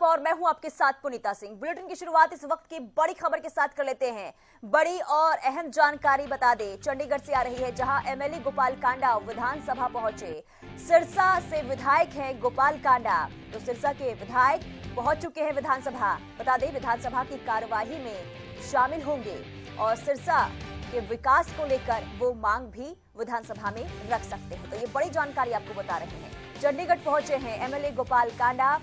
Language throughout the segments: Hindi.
और मैं हूं आपके साथ पुनीता सिंह। बुलेटिन की शुरुआत इस वक्त की बड़ी खबर के साथ कर लेते हैं। बड़ी और अहम जानकारी बता दें, चंडीगढ़ से आ रही है, जहां एमएलए गोपाल कांडा विधानसभा पहुंचे। सिरसा से विधायक हैं गोपाल कांडा, तो सिरसा के विधायक पहुंच चुके हैं विधानसभा। बता दें, विधानसभा की कार्यवाही में शामिल होंगे और सिरसा के विकास को लेकर वो मांग भी विधानसभा में रख सकते हैं। तो ये बड़ी जानकारी आपको बता रहे हैं। चंडीगढ़ पहुंचे हैं एमएलए गोपाल कांडा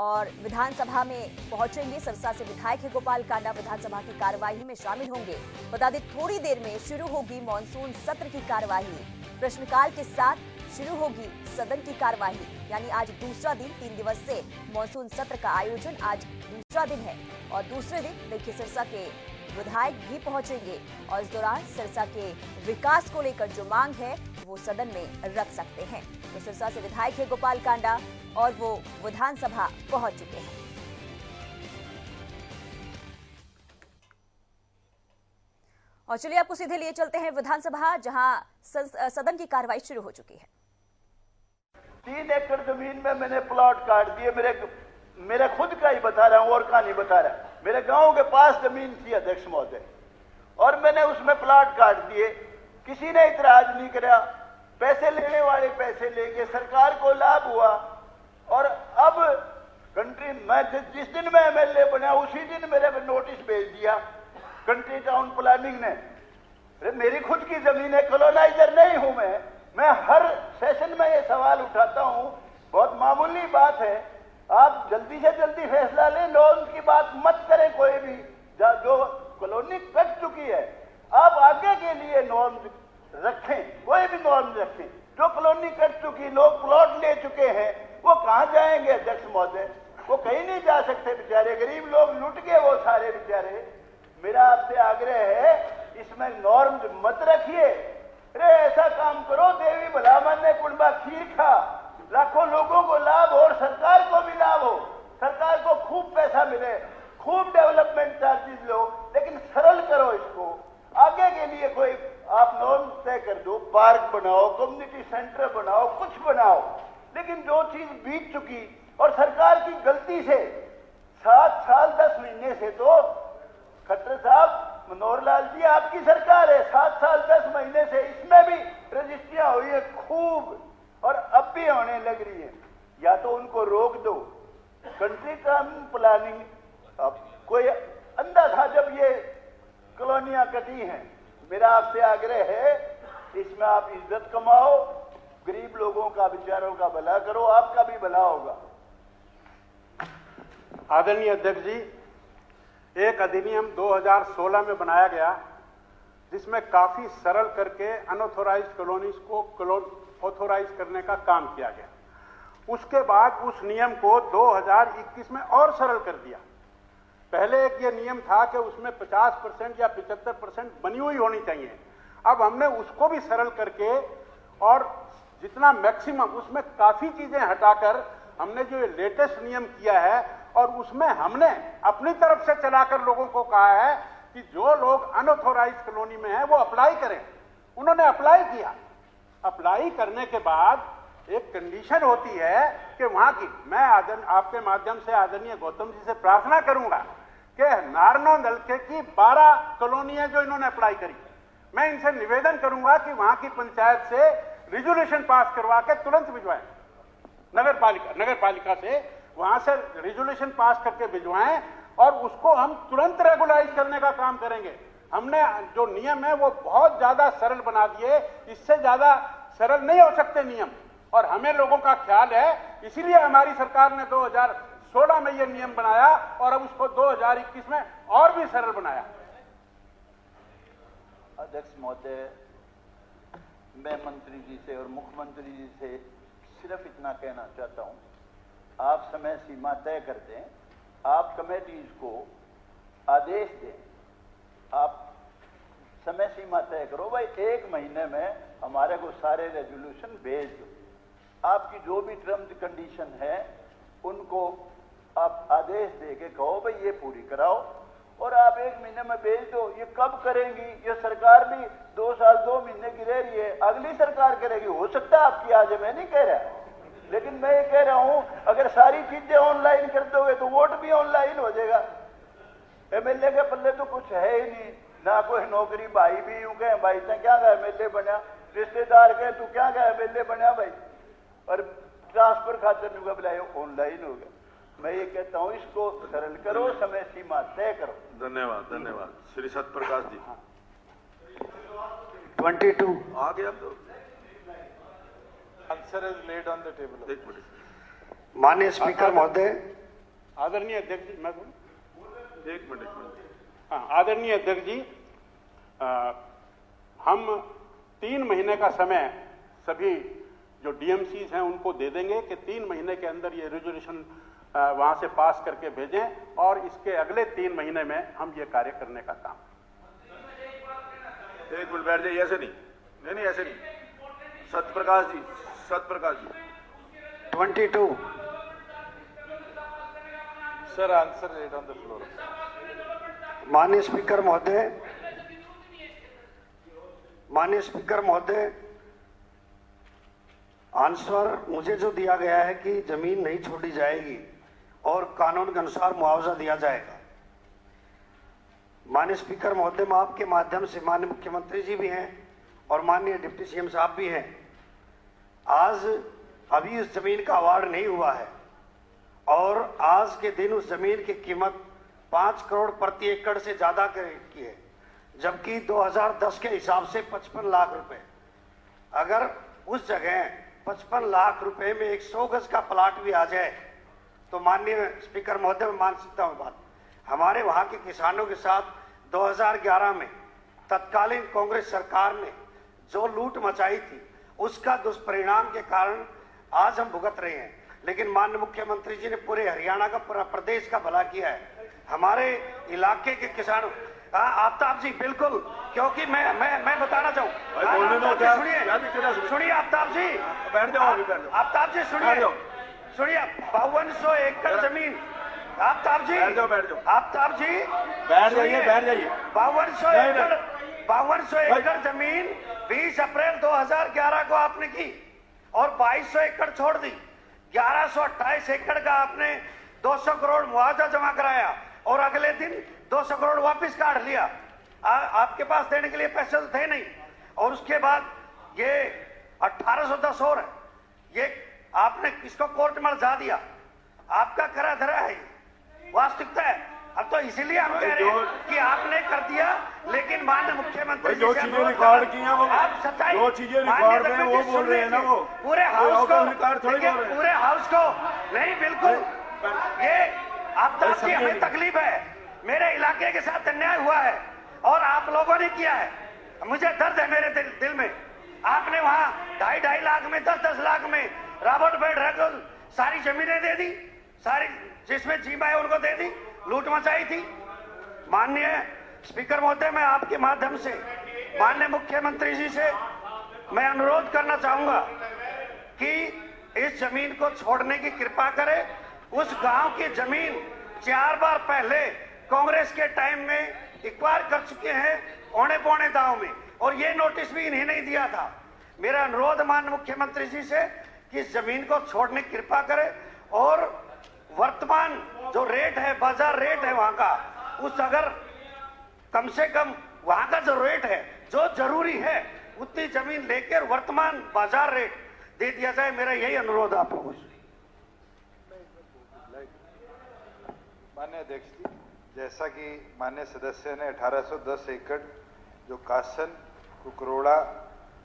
और विधानसभा में पहुंचेंगे। सिरसा से विधायक है गोपाल कांडा, विधानसभा की कार्यवाही में शामिल होंगे। बता दें, थोड़ी देर में शुरू होगी मॉनसून सत्र की कार्यवाही। प्रश्नकाल के साथ शुरू होगी सदन की कार्यवाही, यानी आज दूसरा दिन, 3 दिवसीय मॉनसून सत्र का आयोजन आज दूसरा दिन है। और दूसरे दिन देखिए सिरसा के विधायक भी पहुंचेंगे और इस दौरान सिरसा के विकास को लेकर जो मांग है वो सदन में रख सकते हैं। तो सिरसा से विधायक है गोपाल कांडा और वो विधानसभा पहुंच चुके हैं। और चलिए आपको सीधे लिए चलते हैं विधानसभा, जहां सदन की कार्रवाई शुरू हो चुकी है। 3 एकड़ जमीन में मैंने प्लॉट काट दिए। मेरा खुद का ही बता रहा हूं और का नहीं बता रहा। मेरे गांव के पास जमीन थी अध्यक्ष महोदय, और मैंने उसमें प्लॉट काट दिए। किसी ने इतराज नहीं किया। पैसे लेने वाले पैसे लेके सरकार को लाभ हुआ। और अब मैं जिस दिन मैं एमएलए बना उसी दिन मेरे पे नोटिस भेज दिया कंट्री टाउन प्लानिंग ने। अरे मेरी खुद की जमीन है, कॉलोनाइजर नहीं हूं मैं हर सेशन में ये सवाल उठाता हूं। बहुत मामूली बात है, आप जल्दी से जल्दी फैसला लें। लोन की बात मत करें कोई भी। जो कॉलोनी कट चुकी है, आप आगे के लिए नॉर्म रखें, कोई भी नॉर्म रखें। जो कॉलोनी कट चुकी, लोग प्लॉट ले चुके हैं, वो कहां जाएंगे अध्यक्ष महोदय? वो कहीं नहीं जा सकते बेचारे, गरीब लोग लुट गए वो सारे बेचारे। मेरा आपसे आग्रह है, इसमें नॉर्म मत रखिए। अरे ऐसा काम करो, देवी भलामन ने कुंडा खीर खा, लाखों लोगों को लाभ हो और सरकार को भी लाभ हो। सरकार को खूब पैसा मिले, खूब डेवलपमेंट चार्जेस लो, लेकिन सरल करो इसको। आगे के लिए कोई आप नॉर्म तय कर दो, पार्क बनाओ, कम्युनिटी सेंटर बनाओ, कुछ बनाओ। लेकिन जो चीज बीत चुकी और सरकार की गलती से 7 साल 10 महीने से, तो खट्टर साहब, मनोहर लाल जी आपकी सरकार है, 7 साल 10 महीने से इसमें भी रजिस्ट्रियां हुई है खूब, और अब भी होने लग रही है। या तो उनको रोक दो। कंट्री टाउन प्लानिंग, अब कोई अंधा था जब ये कॉलोनियां कटी हैं। मेरा आपसे आग्रह है, इसमें आप इज्जत कमाओ, गरीब लोगों का, बेचारों का भला करो, आपका भी भला होगा। आदरणीय अध्यक्ष जी, एक अधिनियम 2016 में बनाया गया जिसमें काफी सरल करके अनऑथोराइज्ड कॉलोनीज को ऑथोराइज करने का काम किया गया। उसके बाद उस नियम को 2021 में और सरल कर दिया। पहले एक ये नियम था कि उसमें 50% या 75% बनी हुई होनी चाहिए। अब हमने उसको भी सरल करके और जितना मैक्सिमम, उसमें काफी चीजें हटाकर हमने जो ये लेटेस्ट नियम किया है, और उसमें हमने अपनी तरफ से चलाकर लोगों को कहा है कि जो लोग अनऑथोराइज्ड कॉलोनी में हैं वो अप्लाई करें। उन्होंने अप्लाई किया। अप्लाई करने के बाद एक कंडीशन होती है कि वहां की, मैं आपके माध्यम से आदरणीय गौतम जी से प्रार्थना करूंगा कि नारनौंद हल्के की 12 कॉलोनियां जो इन्होंने अप्लाई करी, मैं इनसे निवेदन करूंगा कि वहां की पंचायत से रिजोल्यूशन पास करवा के तुरंत भिजवाएं। नगर पालिका से वहां से रिजोल्यूशन पास करके भिजवाएं और उसको हम तुरंत रेगुलाइज करने का काम करेंगे। हमने जो नियम है वो बहुत ज्यादा सरल बना दिए, इससे ज्यादा सरल नहीं हो सकते नियम। और हमें लोगों का ख्याल है, इसीलिए हमारी सरकार ने 2016 में ये नियम बनाया और अब उसको 2021 में और भी सरल बनाया। अध्यक्ष महोदय, मैं मंत्री जी से और मुख्यमंत्री जी से सिर्फ इतना कहना चाहता हूं, आप समय सीमा तय कर दें, आप कमेटीज को आदेश दें, आप समय सीमा तय करो भाई, 1 महीने में हमारे को सारे रेजोल्यूशन भेज दो। आपकी जो भी टर्म्स कंडीशन है उनको आप आदेश दे के कहो भाई ये पूरी कराओ, और आप 1 महीने में भेज दो। ये कब करेंगी? ये सरकार भी 2 साल 2 महीने की रह रही है, अगली सरकार करेगी। हो सकता है आपकी आज, मैं नहीं कह रहा, लेकिन मैं ये कह रहा हूं, अगर सारी चीजें ऑनलाइन कर दोगे तो वोट भी ऑनलाइन हो जाएगा। एमएलए के पल्ले तो कुछ है ही नहीं, ना कोई नौकरी। भाई भी यूं कहे, भाई से क्या गया एमएलए बना, रिश्तेदार कहे तू क्या गया एमएलए बना भाई, और ट्रांसफर खातर नहीं बुलाए, ऑनलाइन हो गया। मैं ये कहता हूं इसको सरल करो, समय सीमा तय करो। धन्यवाद, धन्यवाद। श्री सत्यप्रकाश जी। 22 आ गया अब तो। Answer is laid on the table. एक मिनट। माननीय स्पीकर महोदय, आदरणीय अध्यक्ष जी, मैं बोलूं? एक मिनट। हाँ, आदरणीय अध्यक्ष जी, हम 3 महीने का समय सभी जो डीएमसीज हैं उनको दे देंगे कि 3 महीने के अंदर ये रेजोल्यूशन वहां से पास करके भेजें और इसके अगले 3 महीने में हम ये कार्य करने का काम। एक मिनट बैठ जाइए, ऐसे नहीं, ऐसे नहीं। सत्यप्रकाश जी, सत्यप्रकाश जी। 22 sir, answer laid on the floor. माननीय स्पीकर महोदय, माननीय स्पीकर महोदय, आंसर मुझे जो दिया गया है कि जमीन नहीं छोड़ी जाएगी और कानून के अनुसार मुआवजा दिया जाएगा। माननीय स्पीकर महोदय, मैं आपके माध्यम से, माननीय मुख्यमंत्री जी भी हैं और माननीय डिप्टी सीएम साहब भी हैं, आज अभी उस जमीन का अवार्ड नहीं हुआ है और आज के दिन उस जमीन की कीमत 5 करोड़ प्रति एकड़ से ज्यादा की है, जबकि 2010 के हिसाब से 55 लाख रुपए। अगर उस जगह 55 लाख रुपए में 100 गज का प्लाट भी आ जाए तो माननीय स्पीकर महोदय, मैं मान सकता हूं बात। हमारे वहां के किसानों के साथ 2011 में तत्कालीन कांग्रेस सरकार ने जो लूट मचाई थी, उसका दुष्परिणाम के कारण आज हम भुगत रहे हैं। लेकिन माननीय मुख्यमंत्री जी ने पूरे हरियाणा का, पूरा प्रदेश का भला किया है। हमारे इलाके के किसानों, आफ्ताब जी, बिल्कुल, क्योंकि मैं बताना चाहूँ, सुनिए आफ्ताब जी, बैठ जाओ, अभी बैठ जाओ। आफ्ताब जी सुनिए, 5200 एकड़ जमीन, आफ्ताब जी, बैठ जाओ। आफ्ताब जी, बैठ जाइए। 5200 एकड़ जमीन 20 अप्रैल 2011 को आपने की और 2200 एकड़ छोड़ दी। 1128 एकड़ का आपने 200 करोड़ मुआवजा जमा कराया और अगले दिन 200 करोड़ वापस काट लिया। आपके पास देने के लिए पैसे तो थे नहीं। और उसके बाद ये 1810 और है, ये आपने किसको कोर्ट में उलझा दिया। आपका करा धरा है, वास्तविकता है। अब तो इसीलिए हम कह रहे हैं कि आपने कर दिया, लेकिन माननीय मुख्यमंत्री जो चीजें रिकॉर्ड की हैं वो, आप सच्चाई, जो चीजें रिकॉर्ड में वो बोल रहे हैं ना, वो पूरे हाउस को, पूरे हाउस को नहीं, बिल्कुल। ये आफ्ताब जी, हमें तकलीफ है, मेरे इलाके के साथ अन्याय हुआ है और आप लोगों ने किया है। मुझे दर्द है मेरे दिल में। आपने वहां 2.5 लाख में, 10-10 लाख में रॉबर्ट बेड सारी जमीनें दे दी, सारी जिसमें जीमा है उनको दे दी, लूट मचाई थी। माननीय स्पीकर महोदय, मैं आपके माध्यम से माननीय मुख्यमंत्री जी से मैं अनुरोध करना चाहूंगा कि इस जमीन को छोड़ने की कृपा करें। उस गांव की जमीन 4 बार पहले कांग्रेस के टाइम में एक्वायर कर चुके हैं औने पौने दांव में, और ये नोटिस भी इन्हें नहीं दिया था। मेरा अनुरोध माननीय मुख्यमंत्री जी से कि इस जमीन को छोड़ने की कृपा करें और वर्तमान जो रेट है, बाजार रेट है वहां का, उस अगर कम से कम वहां का जो रेट है, जो जरूरी है, उतनी जमीन लेकर वर्तमान बाजार रेट दे दिया जाए। मेरा यही अनुरोध आप लोगों से। माननीय अध्यक्ष जी, जैसा कि माननीय सदस्य ने 1810 एकड़ जो कासन, कुकरोड़ा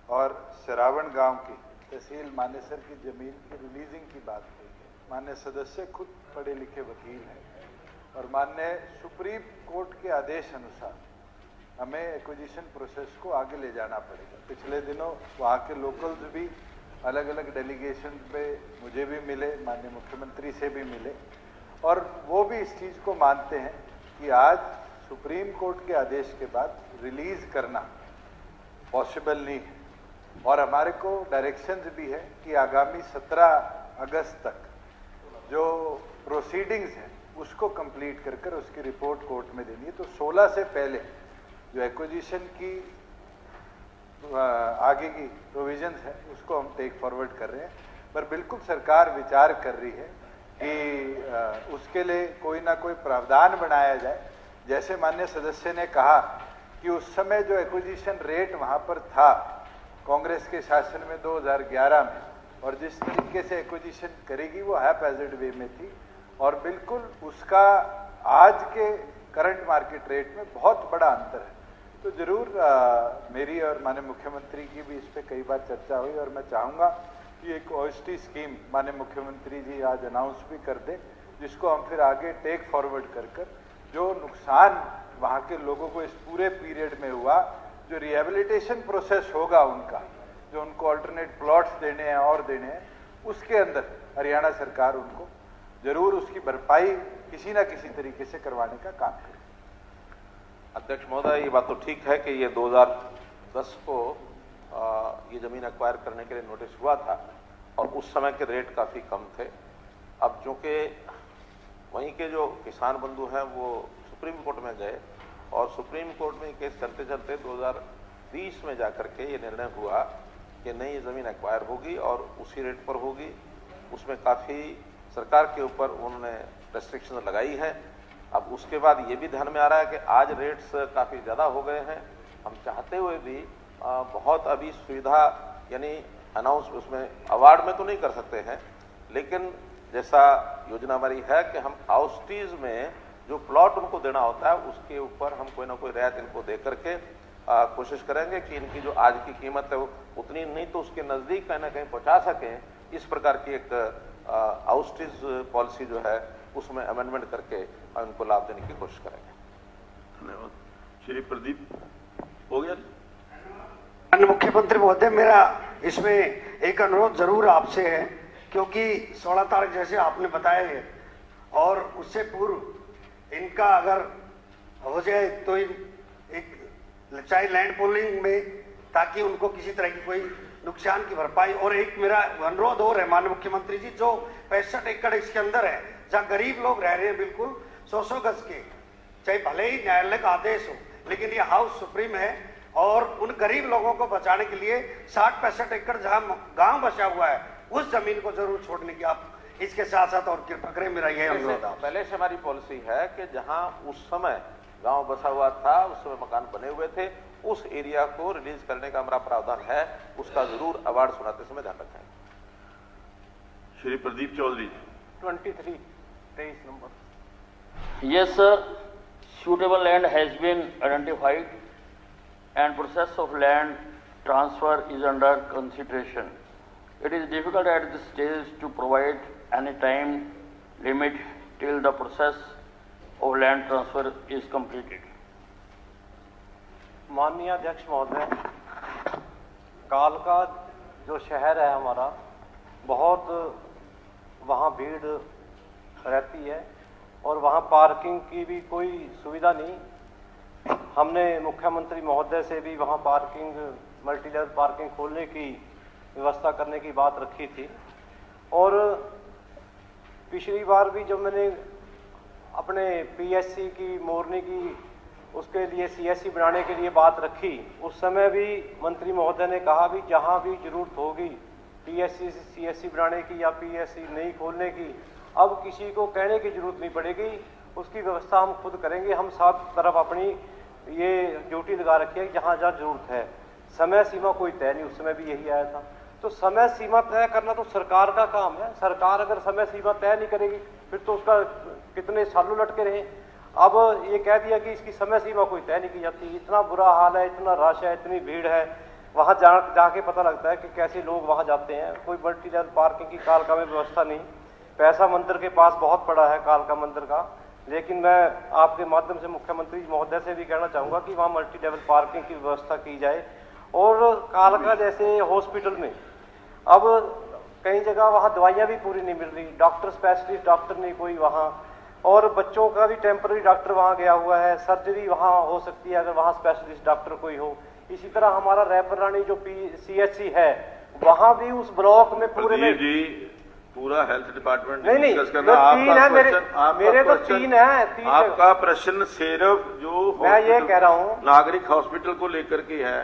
और सिरावण गांव की तहसील मानेसर की जमीन की रिलीजिंग की बात की है। माननीय सदस्य खुद पढ़े लिखे वकील हैं और माननीय सुप्रीम कोर्ट के आदेश अनुसार हमें एक्विजिशन प्रोसेस को आगे ले जाना पड़ेगा। पिछले दिनों वहाँ के लोकल्स भी अलग अलग डेलीगेशन पे मुझे भी मिले, माननीय मुख्यमंत्री से भी मिले, और वो भी इस चीज़ को मानते हैं कि आज सुप्रीम कोर्ट के आदेश के बाद रिलीज करना पॉसिबल नहीं है। और हमारे को डायरेक्शंस भी है कि आगामी 17 अगस्त तक जो प्रोसीडिंग्स हैं उसको कंप्लीट कर उसकी रिपोर्ट कोर्ट में देनी है। तो 16 से पहले जो एक्विजिशन की आगे की प्रोविजंस है उसको हम टेक फॉरवर्ड कर रहे हैं। पर बिल्कुल सरकार विचार कर रही है कि उसके लिए कोई ना कोई प्रावधान बनाया जाए। जैसे माननीय सदस्य ने कहा कि उस समय जो एक्विजिशन रेट वहां पर था कांग्रेस के शासन में 2011 में, और जिस तरीके से एक्विजिशन करेगी वो हैपहैज़र्ड वे में थी, और बिल्कुल उसका आज के करंट मार्केट रेट में बहुत बड़ा अंतर है। तो जरूर मेरी और माननीय मुख्यमंत्री की भी इस पे कई बार चर्चा हुई, और मैं चाहूंगा कि एक OST स्कीम माननीय मुख्यमंत्री जी आज अनाउंस भी कर दे, जिसको हम फिर आगे टेक फॉरवर्ड कर जो नुकसान वहां के लोगों को इस पूरे पीरियड में हुआ, जो रिहेबिलिटेशन प्रोसेस होगा उनका, जो उनको अल्टरनेट प्लॉट्स देने हैं और देने हैं, उसके अंदर हरियाणा सरकार उनको जरूर उसकी भरपाई किसी ना किसी तरीके से करवाने का काम करे। अध्यक्ष महोदय, ये बात तो ठीक है कि ये 2010 को ये जमीन एक्वायर करने के लिए नोटिस हुआ था और उस समय के रेट काफी कम थे। अब चूंकि वहीं के जो किसान बंधु हैं वो सुप्रीम कोर्ट में गए और सुप्रीम कोर्ट में केस चलते चलते 2020 में जाकर के ये निर्णय हुआ कि नहीं, ये जमीन एक्वायर होगी और उसी रेट पर होगी। उसमें काफी सरकार के ऊपर उन्होंने रेस्ट्रिक्शन लगाई है। अब उसके बाद ये भी ध्यान में आ रहा है कि आज रेट्स काफी ज्यादा हो गए हैं। हम चाहते हुए भी बहुत अभी सुविधा यानी अनाउंस उसमें अवार्ड में तो नहीं कर सकते हैं, लेकिन जैसा योजना हमारी है कि हम हाउसटीज में जो प्लॉट उनको देना होता है उसके ऊपर हम कोई ना कोई रियायत इनको दे करके कोशिश करेंगे कि इनकी जो आज की कीमत है वो उतनी नहीं तो उसके नजदीक कहीं ना कहीं पहुंचा सकें। इस प्रकार की एक हाउसटीज पॉलिसी जो है उसमें अमेंडमेंट करके उनको लाभ देने की कोशिश करेंगे। धन्यवाद। श्री प्रदीप, हो गया? मुख्यमंत्री महोदय, मेरा इसमें एक अनुरोध जरूर आपसे है, क्योंकि 16 तारीख जैसे आपने बताया है और उससे पूर्व इनका अगर हो जाए तो एक चाहे लैंड पूलिंग में, ताकि उनको किसी तरह की कोई नुकसान की भरपाई। और एक मेरा अनुरोध और है माननीय मुख्यमंत्री जी, जो 65 एकड़ इसके अंदर है जहाँ गरीब लोग रह रहे हैं बिल्कुल 100 गज के, चाहे भले ही न्यायालय का आदेश हो, लेकिन ये हाउस सुप्रीम है और उन गरीब लोगों को बचाने के लिए 60-65 एकड़ जहाँ गांव बचा हुआ है उस जमीन को जरूर छोड़ने की आप इसके साथ साथ और कृपा करें। मेरा यह अनुरोध है। पहले से हमारी पॉलिसी है कि जहां उस समय गांव बसा हुआ था, उस समय मकान बने हुए थे, उस एरिया को रिलीज करने का हमारा प्रावधान है, उसका जरूर अवार्ड सुनाते समय ध्यान रखेंगे। Shri Pradeep Chaudhary, 23 number. Yes, sir. Suitable land has been identified and process of land transfer is under consideration. It is difficult at this stage to provide any time limit till the process of land transfer is completed. माननीय अध्यक्ष महोदय, कालका जो शहर है हमारा, बहुत वहाँ भीड़ रहती है और वहाँ पार्किंग की भी कोई सुविधा नहीं। हमने मुख्यमंत्री महोदय से भी वहाँ पार्किंग, मल्टी लेवल पार्किंग खोलने की व्यवस्था करने की बात रखी थी। और पिछली बार भी जब मैंने अपने PSC की मोरनी की उसके लिए CSC बनाने के लिए बात रखी, उस समय भी मंत्री महोदय ने कहा भी जहाँ भी जरूरत होगी PSC CSC बनाने की या PSC नहीं खोलने की, अब किसी को कहने की जरूरत नहीं पड़ेगी, उसकी व्यवस्था हम खुद करेंगे। हम सब तरफ अपनी ये ड्यूटी लगा रखी है जहाँ जहाँ जरूरत है। समय सीमा कोई तय नहीं, उस समय भी यही आया था। तो समय सीमा तय करना तो सरकार का काम है। सरकार अगर समय सीमा तय नहीं करेगी फिर तो उसका कितने सालों लटके रहे। अब ये कह दिया कि इसकी समय सीमा कोई तय नहीं की जाती। इतना बुरा हाल है, इतना रश है, इतनी भीड़ है, वहाँ जाके पता लगता है कि कैसे लोग वहाँ जाते हैं। कोई मल्टी लेवल पार्किंग की कालका में व्यवस्था नहीं। पैसा मंदिर के पास बहुत पड़ा है कालका मंदिर का, लेकिन मैं आपके माध्यम से मुख्यमंत्री महोदय से भी कहना चाहूँगा कि वहाँ मल्टी लेवल पार्किंग की व्यवस्था की जाए। और कालका जैसे हॉस्पिटल में अब कई जगह वहाँ दवाइयाँ भी पूरी नहीं मिल रही, डॉक्टर स्पेशलिस्ट डॉक्टर नहीं कोई वहाँ, और बच्चों का भी टेम्पररी डॉक्टर वहाँ गया हुआ है। सर्जरी वहाँ हो सकती है अगर वहाँ स्पेशलिस्ट डॉक्टर कोई हो। इसी तरह हमारा रैपर रानी जो CHC है वहाँ भी उस ब्लॉक में पूरे में पूरा हेल्थ डिपार्टमेंट नहीं डिस्कस नहीं, करना। आपका मेरे तो तीन है। आपका प्रश्न सिर्फ जो मैं ये कह रहा हूँ नागरिक हॉस्पिटल को लेकर के है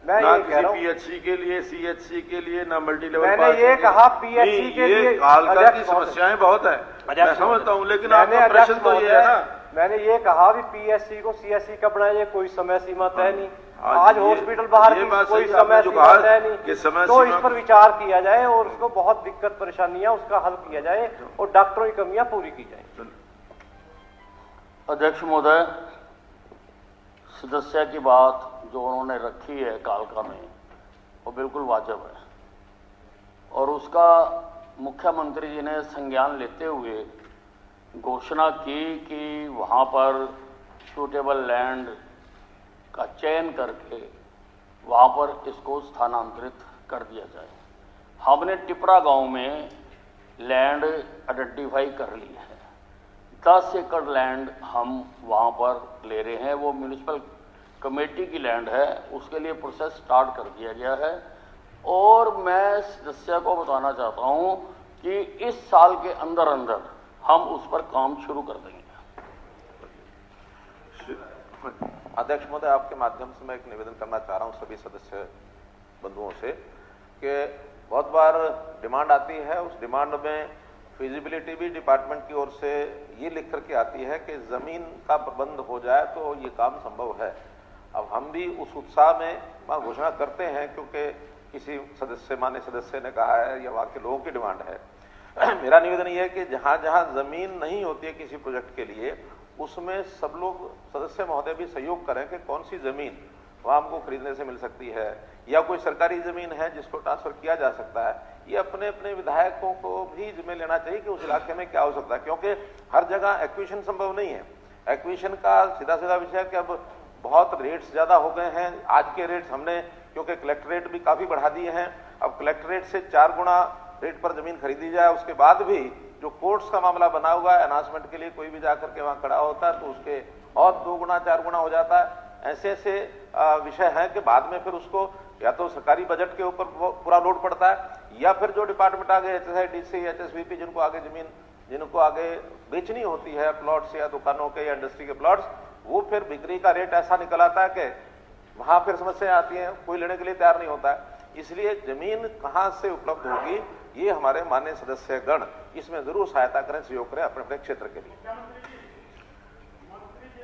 मैं ना ये कह रहा हूं, पीएचसी के लिए, सीएचसी के लिए, ना मल्टी लेवल मैंने ये कहा पीएचसी के लिए कालका की समस्याएं बहुत है, मैं समझता हूं, लेकिन आपका प्रश्न तो ये है ना, मैंने ये कहा भी पीएचसी को सीएचसी का बनाया, कोई समय सीमा तय नहीं। आज हॉस्पिटल बाहर की कोई समय सीमा तय नहीं, तो इस पर विचार किया जाए और उसको बहुत दिक्कत परेशानियां उसका हल किया जाए और डॉक्टरों की कमियां पूरी की जाए। अध्यक्ष महोदय, सदस्य की बात जो उन्होंने रखी है कालका में वो बिल्कुल वाजिब है और उसका मुख्यमंत्री जी ने संज्ञान लेते हुए घोषणा की कि वहाँ पर सूटेबल लैंड का चयन करके वहाँ पर इसको स्थानांतरित कर दिया जाए। हमने टिपरा गांव में लैंड आइडेंटिफाई कर ली है, 10 एकड़ लैंड हम वहाँ पर ले रहे हैं, वो म्यूनिसिपल कमेटी की लैंड है, उसके लिए प्रोसेस स्टार्ट कर दिया गया है और मैं सदस्य को बताना चाहता हूँ कि इस साल के अंदर अंदर हम उस पर काम शुरू कर देंगे। अध्यक्ष महोदय, आपके माध्यम से मैं एक निवेदन करना चाह रहा हूं सभी सदस्य बंधुओं से कि बहुत बार डिमांड आती है, उस डिमांड में फिजिबिलिटी भी डिपार्टमेंट की ओर से ये लिख करके आती है कि जमीन का प्रबंध हो जाए तो ये काम संभव है। अब हम भी उस उत्साह में वहाँ घोषणा करते हैं क्योंकि किसी सदस्य, मान्य सदस्य ने कहा है या वहाँ के लोगों की डिमांड है। मेरा निवेदन ये है कि जहाँ जहाँ जमीन नहीं होती है किसी प्रोजेक्ट के लिए, उसमें सब लोग सदस्य महोदय भी सहयोग करें कि कौन सी जमीन वहाँ हमको खरीदने से मिल सकती है या कोई सरकारी जमीन है जिसको ट्रांसफर किया जा सकता है। ये अपने अपने विधायकों को भी जिम्मे लेना चाहिए कि उस इलाके में क्या हो सकता है, क्योंकि हर जगह एक्विजिशन संभव नहीं है। एक्विजिशन का सीधा सीधा विषय है कि अब बहुत रेट्स ज्यादा हो गए हैं। आज के रेट्स हमने क्योंकि कलेक्टरेट भी काफी बढ़ा दिए हैं, अब कलेक्टरेट से 4 गुना रेट पर जमीन खरीदी जाए, उसके बाद भी जो कोर्ट्स का मामला बना हुआ है, अनाउंसमेंट के लिए कोई भी जाकर के वहां खड़ा होता है तो उसके और 2 गुना 4 गुना हो जाता है। ऐसे ऐसे विषय है कि बाद में फिर उसको या तो सरकारी बजट के ऊपर पूरा लोड पड़ता है या फिर जो डिपार्टमेंट आगे HSIDC, HSVP जिनको आगे जमीन जिनको आगे बेचनी होती है प्लॉट्स या दुकानों के या इंडस्ट्री के प्लॉट्स, वो फिर बिक्री का रेट ऐसा निकल आता है कि वहां फिर समस्या आती है, कोई लेने के लिए तैयार नहीं होता है। इसलिए जमीन कहां से उपलब्ध होगी, ये हमारे माननीय सदस्य गण इसमें जरूर सहायता करें, सहयोग करें अपने अपने क्षेत्र के लिए।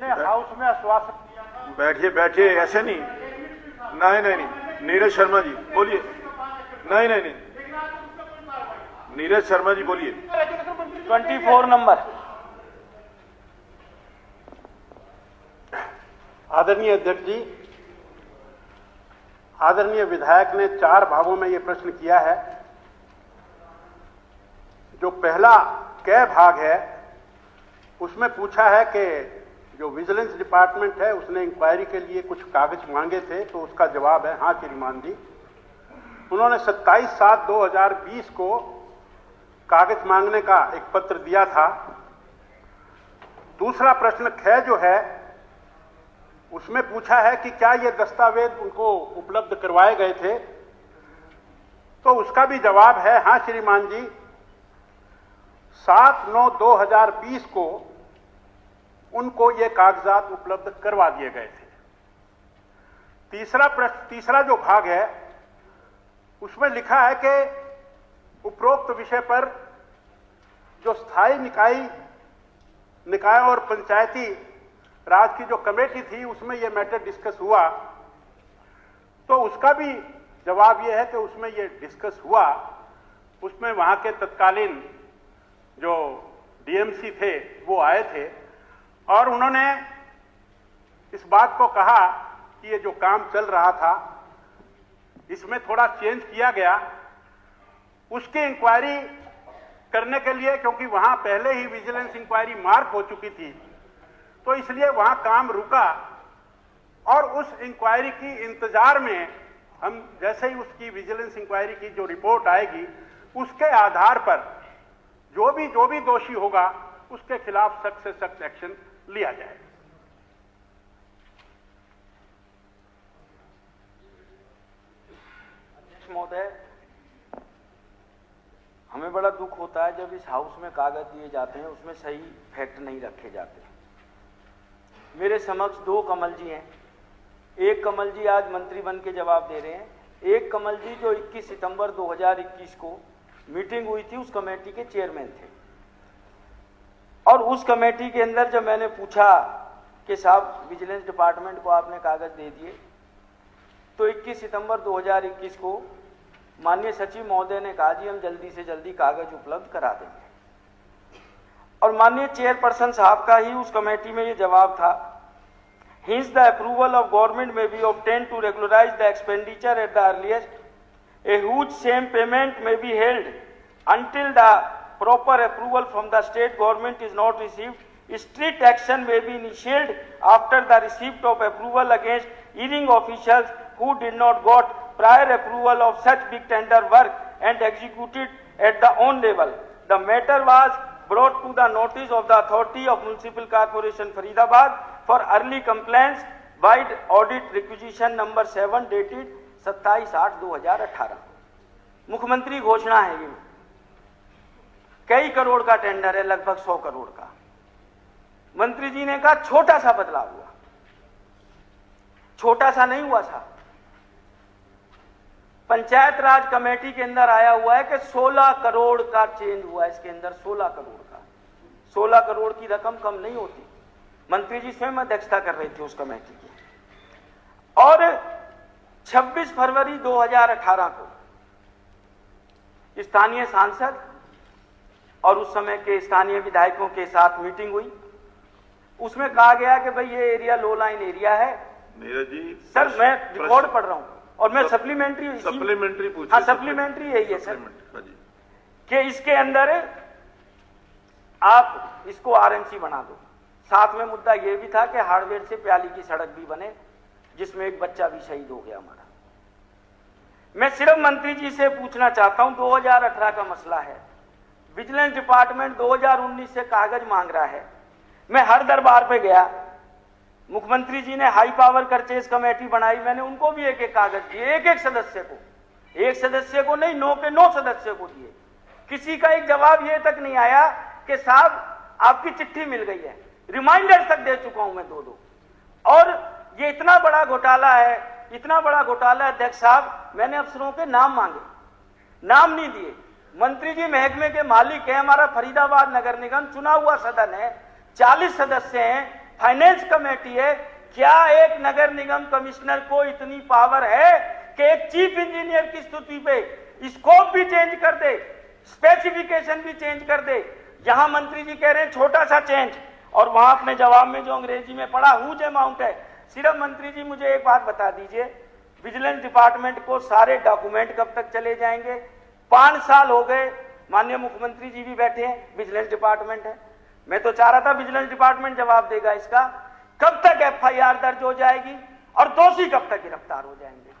हाउस में आश्वासन दिया था। बैठिए बैठिए, ऐसे नहीं, नहीं नहीं नहीं, नीरज शर्मा जी बोलिए। नहीं नहीं नहीं, नीरज शर्मा जी बोलिए। 24 नंबर। आदरणीय अध्यक्ष जी, आदरणीय विधायक ने 4 भागों में यह प्रश्न किया है। जो पहला क भाग है उसमें पूछा है कि जो विजिलेंस डिपार्टमेंट है उसने इंक्वायरी के लिए कुछ कागज मांगे थे, तो उसका जवाब है हाँ श्रीमान जी। उन्होंने 27/7/2020 को कागज मांगने का एक पत्र दिया था। दूसरा प्रश्न ख जो है उसमें पूछा है कि क्या ये दस्तावेज उनको उपलब्ध करवाए गए थे, तो उसका भी जवाब है हाँ श्रीमान जी, 7/9/2020 को उनको ये कागजात उपलब्ध करवा दिए गए थे। तीसरा जो भाग है उसमें लिखा है कि उपरोक्त विषय पर जो स्थायी निकाय और पंचायती राज की जो कमेटी थी उसमें यह मैटर डिस्कस हुआ, तो उसका भी जवाब यह है कि उसमें यह डिस्कस हुआ। उसमें वहां के तत्कालीन जो डीएमसी थे वो आए थे और उन्होंने इस बात को कहा कि ये जो काम चल रहा था इसमें थोड़ा चेंज किया गया। उसकी इंक्वायरी करने के लिए, क्योंकि वहां पहले ही विजिलेंस इंक्वायरी मार्क हो चुकी थी, तो इसलिए वहां काम रुका और उस इंक्वायरी की इंतजार में हम जैसे ही उसकी विजिलेंस इंक्वायरी की जो रिपोर्ट आएगी उसके आधार पर जो भी दोषी होगा उसके खिलाफ सख्त से सख्त एक्शन लिया जाएगा। महोदय, हमें बड़ा दुख होता है जब इस हाउस में कागज दिए जाते हैं उसमें सही फैक्ट नहीं रखे जाते। मेरे समक्ष 2 कमल जी हैं, एक कमल जी आज मंत्री बन के जवाब दे रहे हैं, एक कमल जी जो 21 सितंबर 2021 को मीटिंग हुई थी उस कमेटी के चेयरमैन थे। और उस कमेटी के अंदर जब मैंने पूछा कि साहब विजिलेंस डिपार्टमेंट को आपने कागज दे दिए, तो 21 सितंबर 2021 को माननीय सचिव महोदय ने कहा जी हम जल्दी से जल्दी कागज उपलब्ध करा देंगे। और माननीय चेयरपर्सन साहब का ही उस कमेटी में ये जवाब था, hence the approval of government may be obtained to regularize the expenditure at the earliest. A huge same payment may be held until the proper approval from the state government is not received. Strict action may be initiated after the receipt of approval against erring officials who did not got prior approval of such big tender work and executed at the own level. The matter was brought to the notice of the authority of Municipal Corporation Faridabad for early compliance by audit requisition number 7 dated 27/8/2018। मुख्यमंत्री घोषणा है, ये कई करोड़ का टेंडर है, लगभग 100 करोड़ का। मंत्री जी ने कहा छोटा सा बदलाव हुआ, छोटा सा नहीं हुआ साहब। पंचायत राज कमेटी के अंदर आया हुआ है कि 16 करोड़ का चेंज हुआ है, इसके अंदर 16 करोड़ का। 16 करोड़ की रकम कम नहीं होती। मंत्री जी स्वयं अध्यक्षता कर रही थी उस कमेटी की। और 26 फरवरी 2018 को स्थानीय सांसद और उस समय के स्थानीय विधायकों के साथ मीटिंग हुई। उसमें कहा गया कि भाई ये एरिया लो लाइन एरिया है। नीरज जी सर मैं रिकॉर्ड पढ़ रहा हूं और मैं सप्लीमेंट्री पूछ, हाँ सप्लीमेंट्री यही है सर, कि इसके अंदर आप इसको आरएमसी बना दो। साथ में मुद्दा यह भी था कि हार्डवेयर से प्याली की सड़क भी बने, जिसमें एक बच्चा भी शहीद हो गया हमारा। मैं सिर्फ मंत्री जी से पूछना चाहता हूं, 2018 का मसला है, विजिलेंस डिपार्टमेंट 2019 से कागज मांग रहा है। मैं हर दरबार पे गया, मुख्यमंत्री जी ने हाई पावर परचेज कमेटी बनाई, मैंने उनको भी एक एक कागज दिए, एक एक सदस्य को नहीं, 9 के 9 सदस्य को दिए। किसी का एक जवाब ये तक नहीं आया कि साहब आपकी चिट्ठी मिल गई है। रिमाइंडर तक दे चुका हूं मैं 2-2। और ये इतना बड़ा घोटाला है, इतना बड़ा घोटाला है अध्यक्ष साहब, मैंने अफसरों के नाम मांगे, नाम नहीं दिए। मंत्री जी महकमे के मालिक है, हमारा फरीदाबाद नगर निगम चुना हुआ सदन है, 40 सदस्य हैं, फाइनेंस कमेटी है। क्या एक नगर निगम कमिश्नर को इतनी पावर है कि एक चीफ इंजीनियर की स्तुति पे स्कोप भी चेंज कर दे, स्पेसिफिकेशन भी चेंज कर दे? यहां मंत्री जी कह रहे हैं छोटा सा चेंज, और वहां अपने जवाब में जो अंग्रेजी में पढ़ा हुज अमाउंट है। सिर्फ मंत्री जी मुझे एक बात बता दीजिए, विजिलेंस डिपार्टमेंट को सारे डॉक्यूमेंट कब तक चले जाएंगे? 5 साल हो गए, माननीय मुख्यमंत्री जी भी बैठे हैं, विजिलेंस डिपार्टमेंट है। मैं तो चाह रहा था विजिलेंस डिपार्टमेंट जवाब देगा इसका, कब तक एफआईआर दर्ज हो जाएगी और दोषी कब तक गिरफ्तार हो जाएंगे?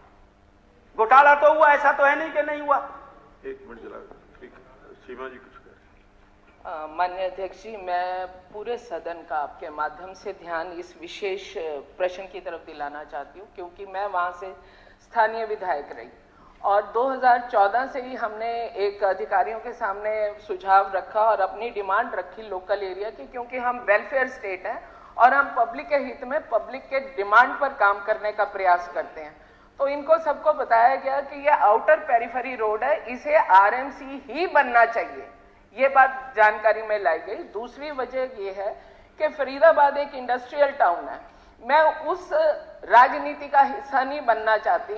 घोटाला तो हुआ, ऐसा तो है नहीं कि नहीं हुआ। 1 मिनट चला, ठीक है सीमा जी कुछ माननीय अध्यक्ष जी, मैं पूरे सदन का आपके माध्यम से ध्यान इस विशेष प्रश्न की तरफ दिलाना चाहती हूँ, क्योंकि मैं वहां से स्थानीय विधायक रही और 2014 से ही हमने एक अधिकारियों के सामने सुझाव रखा और अपनी डिमांड रखी लोकल एरिया की, क्योंकि हम वेलफेयर स्टेट हैं और हम पब्लिक के हित में पब्लिक के डिमांड पर काम करने का प्रयास करते हैं। तो इनको सबको बताया गया कि यह आउटर पेरिफेरी रोड है, इसे आरएमसी ही बनना चाहिए, ये बात जानकारी में लाई गई। दूसरी वजह यह है कि फरीदाबाद एक इंडस्ट्रियल टाउन है। मैं उस राजनीति का हिस्सा नहीं बनना चाहती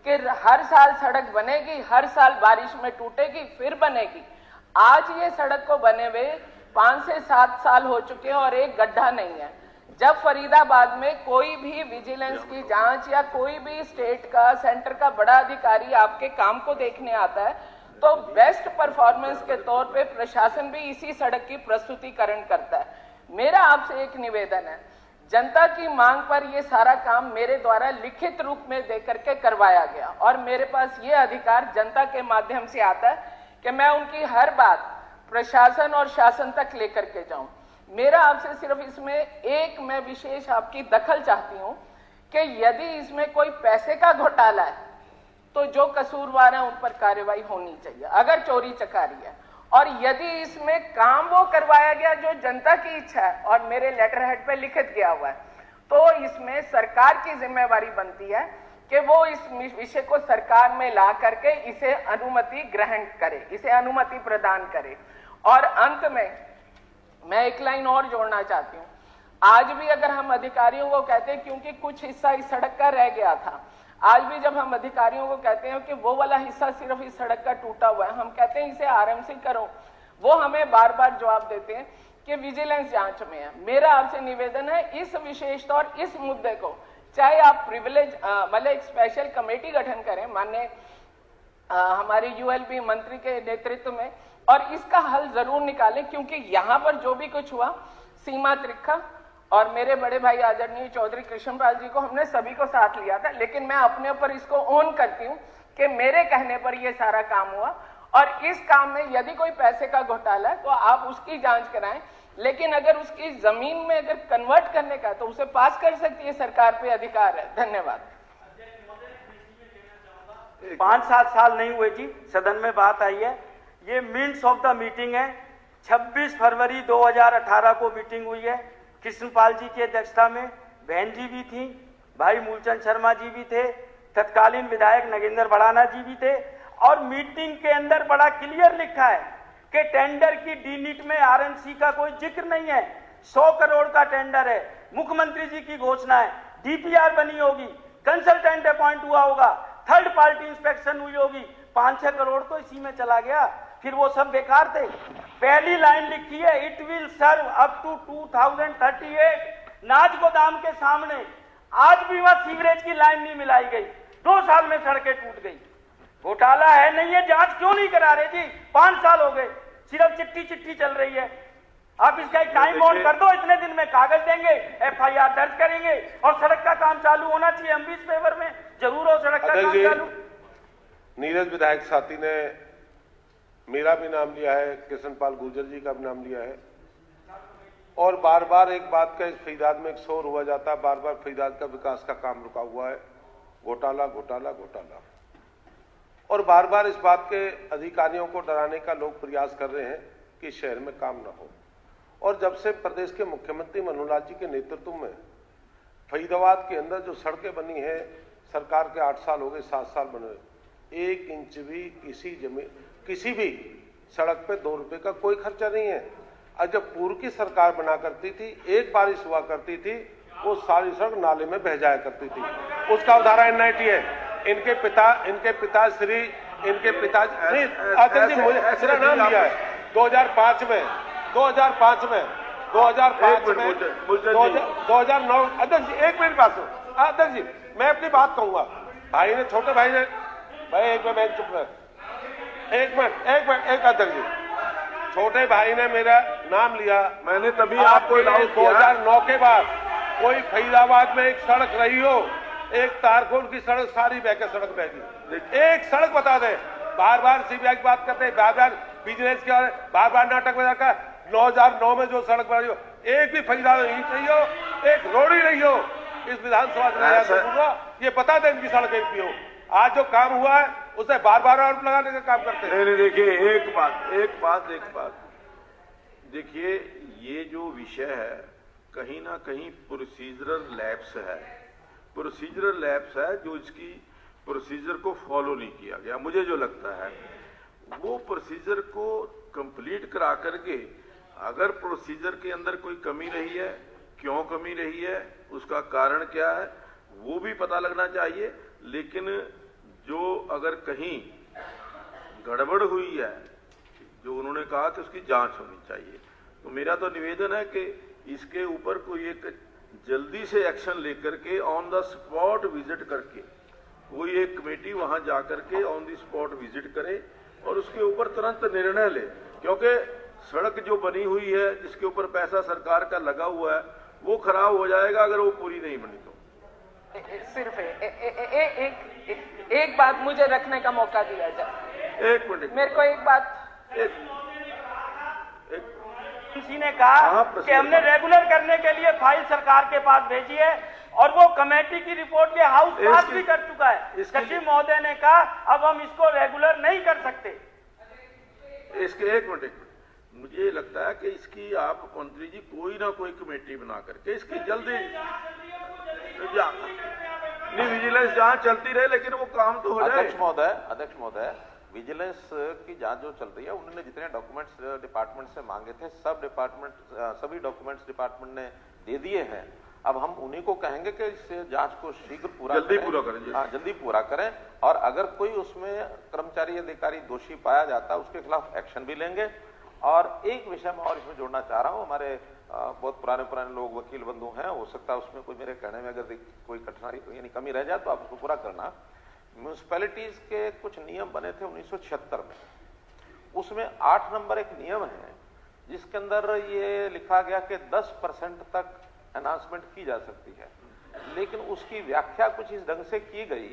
कि हर साल सड़क बनेगी, हर साल बारिश में टूटेगी, फिर बनेगी। आज ये सड़क को बने हुए 5 से 7 साल हो चुके हैं और एक गड्ढा नहीं है। जब फरीदाबाद में कोई भी विजिलेंस की जांच या कोई भी स्टेट का, सेंटर का बड़ा अधिकारी आपके काम को देखने आता है, तो बेस्ट परफॉर्मेंस के तौर पे प्रशासन भी इसी सड़क की प्रस्तुतिकरण करता है। मेरा आपसे एक निवेदन है, जनता की मांग पर यह सारा काम मेरे द्वारा लिखित रूप में देकर के करवाया गया और मेरे पास ये अधिकार जनता के माध्यम से आता है कि मैं उनकी हर बात प्रशासन और शासन तक लेकर के जाऊं। मेरा आपसे सिर्फ इसमें एक मैं विशेष आपकी दखल चाहती हूं कि यदि इसमें कोई पैसे का घोटाला है तो जो कसूरवार है उन पर कार्रवाई होनी चाहिए, अगर चोरी चकारी है। और यदि इसमें काम वो करवाया गया जो जनता की इच्छा है और मेरे लेटर हेड पे लिखित गया हुआ है, तो इसमें सरकार की जिम्मेवारी बनती है कि वो इस विषय को सरकार में ला करके इसे अनुमति ग्रहण करे, इसे अनुमति प्रदान करे। और अंत में मैं एक लाइन और जोड़ना चाहती हूँ। आज भी अगर हम अधिकारियों को कहते हैं, क्योंकि कुछ हिस्सा इस सड़क का रह गया था, आज भी जब हम अधिकारियों को कहते हैं कि वो वाला हिस्सा सिर्फ इस सड़क का टूटा हुआ है, हम कहते हैं इसे आरएमसी करो, वो हमें बार बार जवाब देते हैं कि विजिलेंस जांच में है। मेरा आपसे निवेदन है, इस विशेष तौर इस मुद्दे को चाहे आप प्रिविलेज मतलब एक स्पेशल कमेटी गठन करें माननीय हमारे यूएलबी मंत्री के नेतृत्व में, और इसका हल जरूर निकालें, क्योंकि यहाँ पर जो भी कुछ हुआ, सीमा त्रिखा और मेरे बड़े भाई आदरणीय चौधरी कृष्णपाल जी को हमने सभी को साथ लिया था, लेकिन मैं अपने ऊपर इसको ओन करती हूँ कि मेरे कहने पर यह सारा काम हुआ। और इस काम में यदि कोई पैसे का घोटाला है तो आप उसकी जांच कराएं, लेकिन अगर उसकी जमीन में अगर कन्वर्ट करने का तो उसे पास कर सकती है, सरकार पे अधिकार है। धन्यवाद। 5-7 साल नहीं हुए जी, सदन में बात आई है, ये मिनट्स ऑफ द मीटिंग है। 26 फरवरी 2018 को मीटिंग हुई है, कृष्णपाल जी की अध्यक्षता में, बहन जी भी थी, भाई मूलचंद शर्मा जी भी थे, तत्कालीन विधायक नगेंद्र भड़ाना जी भी थे, और मीटिंग के अंदर बड़ा क्लियर लिखा है कि टेंडर की डीनिट में आरएमसी का कोई जिक्र नहीं है। 100 करोड़ का टेंडर है, मुख्यमंत्री जी की घोषणा है, डीपीआर बनी होगी, कंसल्टेंट अपॉइंट हुआ होगा, थर्ड पार्टी इंस्पेक्शन हुई होगी, 5-6 करोड़ तो इसी में चला गया, फिर वो सब बेकार थे। पहली लाइन लिखी है, it will serve up to 2038। नाज गोदाम के सामने आज भी वहां सीवरेज की लाइन नहीं मिलाई गई, 2 साल में सड़कें टूट गई। घोटाला है नहीं है, जांच क्यों नहीं करा रहे जी? 5 साल हो गए, सिर्फ चिट्ठी चल रही है। आप इसका एक टाइम बाउंड कर दो, इतने दिन में कागज देंगे, एफआईआर दर्ज करेंगे और सड़क का काम चालू होना चाहिए। हम भी इस फेवर में जरूर हो सड़क का काम चालू। नीरज विधायक साथी ने मेरा भी नाम लिया है, कृष्णपाल गुर्जर जी का भी नाम लिया है, और बार बार एक बात का इस फरीदाद में एक शोर हुआ जाता है, बार बार फरीदाद का विकास का काम रुका हुआ है, घोटाला घोटाला घोटाला, और बार बार इस बात के अधिकारियों को डराने का लोग प्रयास कर रहे हैं कि शहर में काम न हो। और जब से प्रदेश के मुख्यमंत्री मनोहर लाल जी के नेतृत्व में फरीदाबाद के अंदर जो सड़कें बनी है, सरकार के 8 साल हो गए, 7 साल बने, 1 इंच भी किसी भी सड़क पे 2 रुपए का कोई खर्चा नहीं है। और जब पूर्व की सरकार बना करती थी, एक बारिश हुआ करती थी, वो सारी सड़क नाले में बह जाया करती थी। उसका उदाहरण एनआईटी है। इनके पिता नहीं, अध्यक्ष जी मुझे मेरा नाम लिया है 2005 में 2009। अध्यक्ष जी 1 मिनट बात सुनो। अध्यक्ष जी मैं अपनी बात कहूंगा, भाई ने, छोटे भाई ने, भाई एक मिनट चुप रहे, एक अध्यक्ष जी, छोटे भाई ने मेरा नाम लिया, मैंने तभी आपको 2009 के बाद कोई फरीदाबाद में एक सड़क रही हो, एक तारकोल की सड़क सारी बह के सड़क बहगी, एक सड़क बता दें। बार बार सीबीआई की बात करते हैं, बार बार बिजनेस के बार बार नाटक बजा का 2009 में जो सड़क बनी हो, एक भी फरीदाबाद ईंट नहीं हो, एक रोड़ी नहीं हो, इस विधानसभा चुनाव ये बता दें इनकी सड़क एक भी हो। आज जो काम हुआ है उसे बार बार आरोप लगाने का काम करते हैं। नहीं, देखिए एक बात देखिए, ये जो विषय है कहीं ना कहीं प्रोसीजरल लैप्स है, जो इसकी प्रोसीजर को फॉलो नहीं किया गया। मुझे जो लगता है वो प्रोसीजर को कंप्लीट करा करके, अगर प्रोसीजर के अंदर कोई कमी रही है, क्यों कमी रही है, उसका कारण क्या है, वो भी पता लगना चाहिए। लेकिन जो अगर कहीं गड़बड़ हुई है, जो उन्होंने कहा कि उसकी जांच होनी चाहिए, तो मेरा तो निवेदन है कि इसके ऊपर कोई एक जल्दी से एक्शन लेकर के ऑन द स्पॉट विजिट करके कोई एक कमेटी वहां जाकर के ऑन द स्पॉट विजिट करे और उसके ऊपर तुरंत निर्णय ले। क्योंकि सड़क जो बनी हुई है, जिसके ऊपर पैसा सरकार का लगा हुआ है, वो खराब हो जाएगा अगर वो पूरी नहीं बनी तो। सिर्फ एक बात मुझे रखने का मौका दिया जाए। 1 मिनट, मेरे को एक बात, किसी ने कहा कि हमने रेगुलर करने के लिए फाइल सरकार के पास भेजी है और वो कमेटी की रिपोर्ट के हाउस पास भी कर चुका है। सचिव महोदय ने कहा अब हम इसको रेगुलर नहीं कर सकते। इसके 1 मिनट, मुझे लगता है कि इसकी आप मंत्री जी कोई ना कोई कमेटी बना करके इसकी जल्दी नहीं, विजिलेंस जांच चलती रहे लेकिन वो काम तो हो जाए। अध्यक्ष महोदय, विजिलेंस की जांच जो चल रही है, उन्होंने जितने डॉक्यूमेंट्स डिपार्टमेंट से मांगे थे सभी डॉक्यूमेंट्स डिपार्टमेंट ने दे दिए हैं। अब हम उन्हीं को कहेंगे कि इस जांच को शीघ्र जल्दी पूरा करें और अगर कोई उसमें कर्मचारी अधिकारी दोषी पाया जाता है उसके खिलाफ एक्शन भी लेंगे। और एक विषय मैं और इसमें जोड़ना चाह रहा हूं, हमारे बहुत पुराने लोग वकील बंधु हैं, हो सकता है उसमें कोई मेरे कहने में अगर कोई कठिनाई यानी कमी रह जाए तो आप उसको पूरा करना। म्यूनिसिपैलिटीज के कुछ नियम बने थे 1976 में, उसमें 8 नंबर एक नियम है जिसके अंदर ये लिखा गया कि 10% तक अनाउंसमेंट की जा सकती है, लेकिन उसकी व्याख्या कुछ इस ढंग से की गई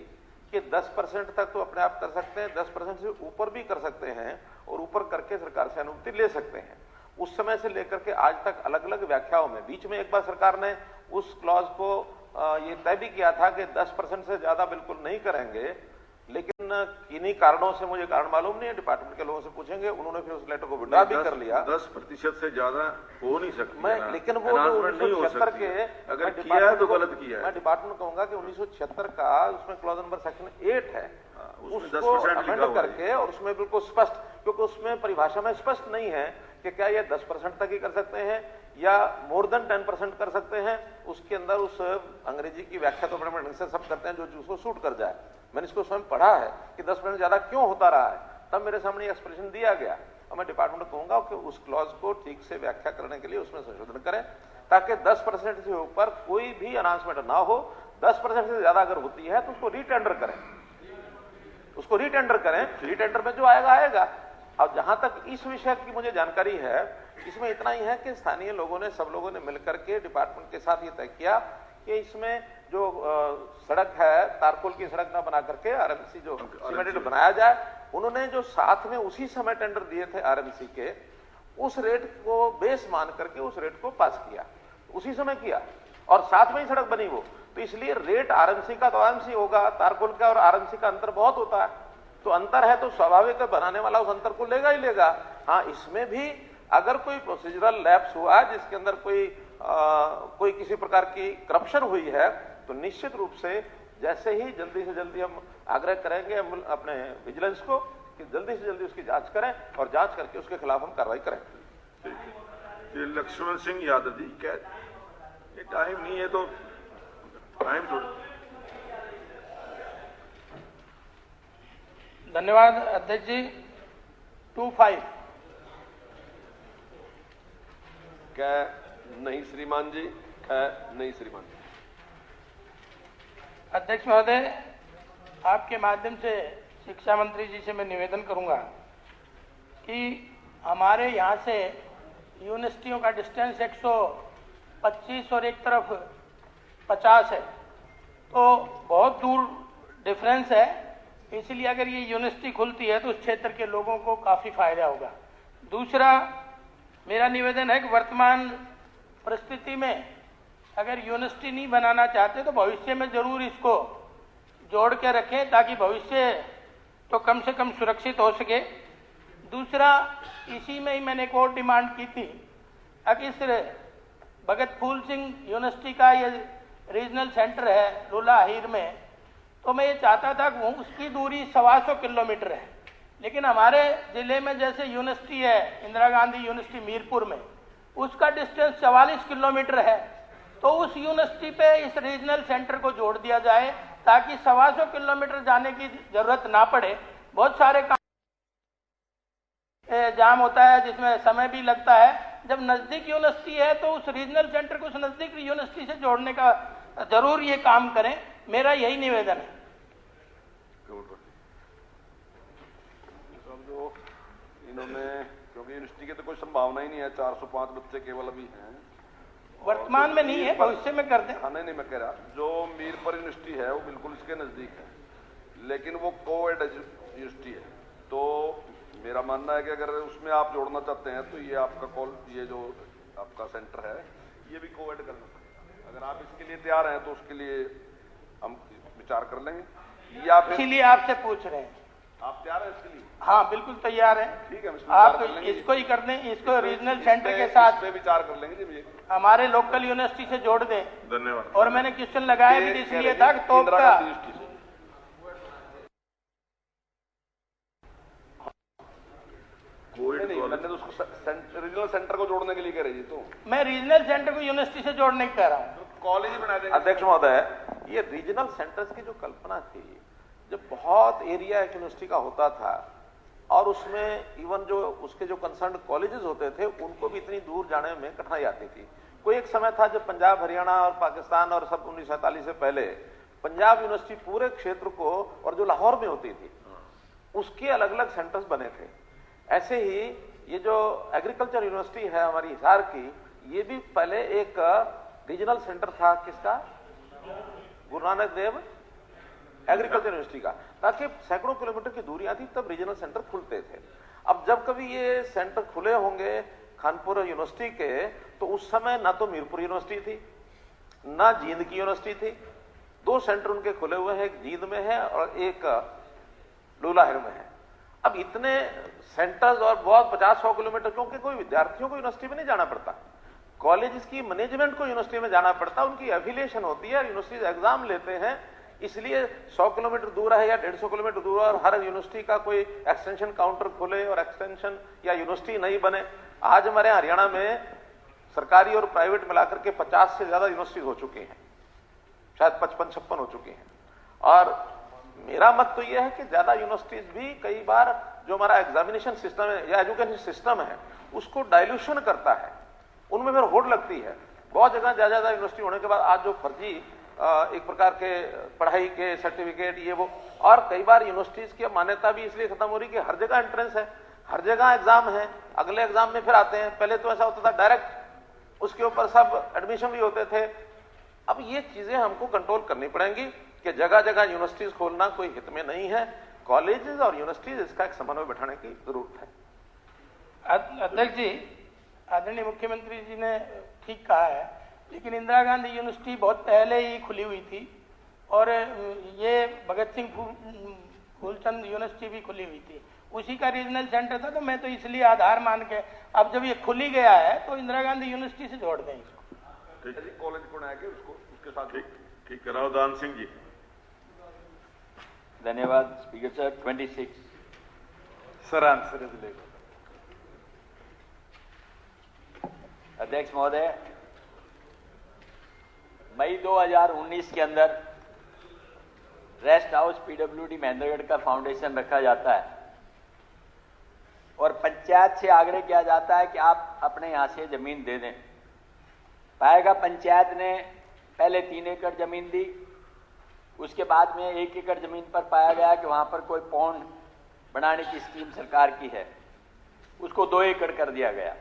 कि 10% तक तो अपने आप कर सकते हैं, 10% से ऊपर भी कर सकते हैं और ऊपर करके सरकार से अनुमति ले सकते हैं। उस समय से लेकर के आज तक अलग अलग व्याख्याओं में, बीच में एक बार सरकार ने उस क्लॉज को ये तय भी किया था कि 10% से ज्यादा बिल्कुल नहीं करेंगे, लेकिन किन्हीं कारणों से, मुझे कारण मालूम नहीं है, डिपार्टमेंट के लोगों से पूछेंगे, उन्होंने फिर उस लेटर को विड्रॉ भी कर लिया। 10% से ज्यादा हो नहीं सकता। लेकिन वो 1976 के अगर किया है तो गलत किया है। मैं डिपार्टमेंट कहूंगा कि 1976 का उसमें क्लॉज नंबर सेक्शन 8 है, उसको अमेंड करके और उसमें बिल्कुल स्पष्ट, क्योंकि उसमें परिभाषा में स्पष्ट नहीं है कि क्या ये 10% तक ही कर सकते हैं या मोर देन 10% कर सकते हैं। उसके अंदर उस अंग्रेजी की व्याख्या तो अपने ढंग से सब करते हैं जो उसको सूट कर जाए। मैंने इसको स्वयं पढ़ा है कि 10% ज्यादा क्यों होता रहा है, तब मेरे सामने एक्सप्रेशन दिया गया। और मैं डिपार्टमेंट को कहूंगा कि उस क्लॉज को ठीक से व्याख्या करने के लिए उसमें संशोधन करें ताकि 10% से ऊपर कोई भी अनाउंसमेंट ना हो। 10% से ज्यादा अगर होती है तो उसको रीटेंडर करें, रीटेंडर में जो आएगा आएगा। अब जहां तक इस विषय की मुझे जानकारी है, इसमें इतना ही है कि स्थानीय लोगों ने, सब लोगों ने मिलकर के डिपार्टमेंट के साथ ये तय किया कि इसमें जो सड़क है, तारकोल की सड़क ना बना करके आरएमसी जो सीमेंटेड बनाया जाए। उन्होंने जो साथ में उसी समय टेंडर दिए थे आरएमसी के, उस रेट को बेस मान करके उस रेट को पास किया, उसी समय किया और साथ में ही सड़क बनी वो। तो इसलिए रेट आरएमसी का तो आरएमसी होगा, तारकोल का और आरएमसी का अंतर बहुत होता है, तो अंतर है तो स्वाभाविक है बनाने वाला उस अंतर को लेगा ही लेगा। हाँ, इसमें भी अगर कोई प्रोसीजरल लैप्स हुआ जिसके अंदर कोई किसी प्रकार की करप्शन हुई है तो निश्चित रूप से जैसे ही जल्दी से जल्दी हम आग्रह करेंगे अपने विजिलेंस को कि जल्दी से जल्दी उसकी जांच करें और जांच करके उसके खिलाफ हम कार्रवाई करें। लक्ष्मण सिंह यादव जी, क्या ये टाइम नहीं है तो टाइम थोड़ा। धन्यवाद अध्यक्ष जी। 25 क्या नहीं श्रीमान जी, नहीं श्रीमान जी। अध्यक्ष महोदय, आपके माध्यम से शिक्षा मंत्री जी से मैं निवेदन करूंगा कि हमारे यहाँ से यूनिवर्सिटियों का डिस्टेंस 125 और एक तरफ 50 है, तो बहुत दूर डिफरेंस है। इसलिए अगर ये यूनिवर्सिटी खुलती है तो उस क्षेत्र के लोगों को काफ़ी फायदा होगा। दूसरा मेरा निवेदन है कि वर्तमान परिस्थिति में अगर यूनिवर्सिटी नहीं बनाना चाहते तो भविष्य में जरूर इसको जोड़ के रखें ताकि भविष्य तो कम से कम सुरक्षित हो सके। दूसरा, इसी में ही मैंने एक और डिमांड की थी, अगर इस भगत फूल सिंह यूनिवर्सिटी का ये रीजनल सेंटर है रुला हीर में, तो मैं ये चाहता था कि उसकी दूरी 125 किलोमीटर है, लेकिन हमारे जिले में जैसे यूनिवर्सिटी है इंदिरा गांधी यूनिवर्सिटी मीरपुर में, उसका डिस्टेंस 44 किलोमीटर है। तो उस यूनिवर्सिटी पे इस रीजनल सेंटर को जोड़ दिया जाए ताकि 125 किलोमीटर जाने की जरूरत ना पड़े। बहुत सारे काम जाम होता है जिसमें समय भी लगता है। जब नजदीक यूनिवर्सिटी है तो उस रीजनल सेंटर को उस नजदीक यूनिवर्सिटी से जोड़ने का जरूर ये काम करें, मेरा यही निवेदन है। जो इन्होंने, क्योंकि यूनिवर्सिटी की तो कोई संभावना ही नहीं है, 405 बच्चे केवल अभी हैं, वर्तमान में नहीं है, भविष्य में कर दें। हाँ, नहीं मैं कह रहा, जो मीरपुर यूनिवर्सिटी है वो बिल्कुल इसके नजदीक है, लेकिन वो कोएड यूनिवर्सिटी है। तो मेरा मानना है कि अगर उसमें आप जोड़ना चाहते हैं तो ये आपका कॉल, ये जो आपका सेंटर है ये भी कोएड करना पड़ेगा। अगर आप इसके लिए तैयार हैं तो उसके लिए हम विचार कर लेंगे, या फिर इसीलिए आपसे पूछ रहे हैं। आप तैयार हैं इसके लिए? हाँ बिल्कुल तैयार है। ठीक है, आप इसको ही कर दें, इसको रीजनल सेंटर के साथ विचार कर लेंगे जी। हमारे लोकल यूनिवर्सिटी से जोड़ दें। धन्यवाद। और मैंने क्वेश्चन लगाया भी इसलिए था कि तो नहीं, मैंने तो उसको रीजनल सेंटर को जोड़ने के लिए कह रही तो मैं रीजनल सेंटर को यूनिवर्सिटी से जोड़ने की कह रहा हूँ। कॉलेज ही बना देंगे। अध्यक्ष महोदय, ये रीजनल सेंटर्स की जो कल्पना थी, जब बहुत एरिया एक यूनिवर्सिटी का होता था और उसमें इवन जो उसके जो कंसर्न कॉलेजेस होते थे उनको भी इतनी दूर जाने में कठिनाई आती थी। कोई एक समय था जब पंजाब, हरियाणा और पाकिस्तान और सब 1947 से पहले पंजाब यूनिवर्सिटी पूरे क्षेत्र को, और जो लाहौर में होती थी, उसके अलग अलग सेंटर्स बने थे। ऐसे ही ये जो एग्रीकल्चर यूनिवर्सिटी है हमारी हिसार की, ये भी पहले एक रीजनल सेंटर था। किसका? गुरु नानक देव एग्रीकल्चर यूनिवर्सिटी का, ताकि सैकड़ों किलोमीटर की दूरियां थी तब रीजनल सेंटर खुलते थे। अब जब कभी ये सेंटर खुले होंगे खानपुर यूनिवर्सिटी के, तो उस समय ना तो मीरपुर यूनिवर्सिटी थी, ना जींद की यूनिवर्सिटी थी। 2 सेंटर उनके खुले हुए हैं, एक जींद में है और एक लूलाहिर में है। अब इतने सेंटर्स और बहुत 50-100 किलोमीटर, क्योंकि कोई विद्यार्थियों को यूनिवर्सिटी में नहीं जाना पड़ता, कॉलेज की मैनेजमेंट को यूनिवर्सिटी में जाना पड़ता, उनकी एफिलिएशन होती है, यूनिवर्सिटी एग्जाम लेते हैं, इसलिए 100 किलोमीटर दूर है या 150 किलोमीटर दूर है और हर यूनिवर्सिटी का कोई एक्सटेंशन काउंटर खुले और एक्सटेंशन या यूनिवर्सिटी नहीं बने। आज हमारे हरियाणा में सरकारी और प्राइवेट मिलाकर के 50 से ज्यादा यूनिवर्सिटी हो चुकी हैं, शायद 55-56 हो चुकी हैं। और मेरा मत तो यह है कि ज्यादा यूनिवर्सिटीज भी कई बार जो हमारा एग्जामिनेशन सिस्टम है या एजुकेशन सिस्टम है उसको डाइल्यूशन करता है, उनमें फिर होड़ लगती है। बहुत जगह ज्यादा यूनिवर्सिटी होने के बाद आज जो फर्जी एक प्रकार के पढ़ाई के सर्टिफिकेट ये वो, और कई बार यूनिवर्सिटीज की मान्यता भी इसलिए खत्म हो रही कि हर जगह एंट्रेंस है, हर जगह एग्जाम है, अगले एग्जाम में फिर आते हैं। पहले तो ऐसा होता था डायरेक्ट उसके ऊपर सब एडमिशन भी होते थे। अब ये चीजें हमको कंट्रोल करनी पड़ेंगी कि जगह जगह यूनिवर्सिटीज खोलना कोई हित में नहीं है। कॉलेजेस और यूनिवर्सिटीज इसका एक समन्वय बैठाने की जरूरत है। अध्यक्ष जी, आदरणीय मुख्यमंत्री जी ने ठीक कहा है, लेकिन इंदिरा गांधी यूनिवर्सिटी बहुत पहले ही खुली हुई थी और ये भगत सिंह फूलचंद यूनिवर्सिटी भी खुली हुई थी, उसी का रीजनल सेंटर था। तो मैं तो इसलिए आधार मान के, अब जब ये खुली गया है तो इंदिरा गांधी यूनिवर्सिटी से जोड़ दें इसको। कॉलेज को नया के उसको उसके साथ ठीक कराओ। दान सिंह जी। धन्यवाद स्पीकर सर। 26 सर आंसर है। अध्यक्ष महोदय, मई 2019 के अंदर रेस्ट हाउस पीडब्ल्यूडी महेंद्रगढ़ का फाउंडेशन रखा जाता है और पंचायत से आग्रह किया जाता है कि आप अपने यहां से जमीन दे दें। पाएगा पंचायत ने पहले 3 एकड़ जमीन दी, उसके बाद में 1 एकड़ जमीन पर पाया गया कि वहां पर कोई पौंड बनाने की स्कीम सरकार की है, उसको 2 एकड़ कर दिया गया।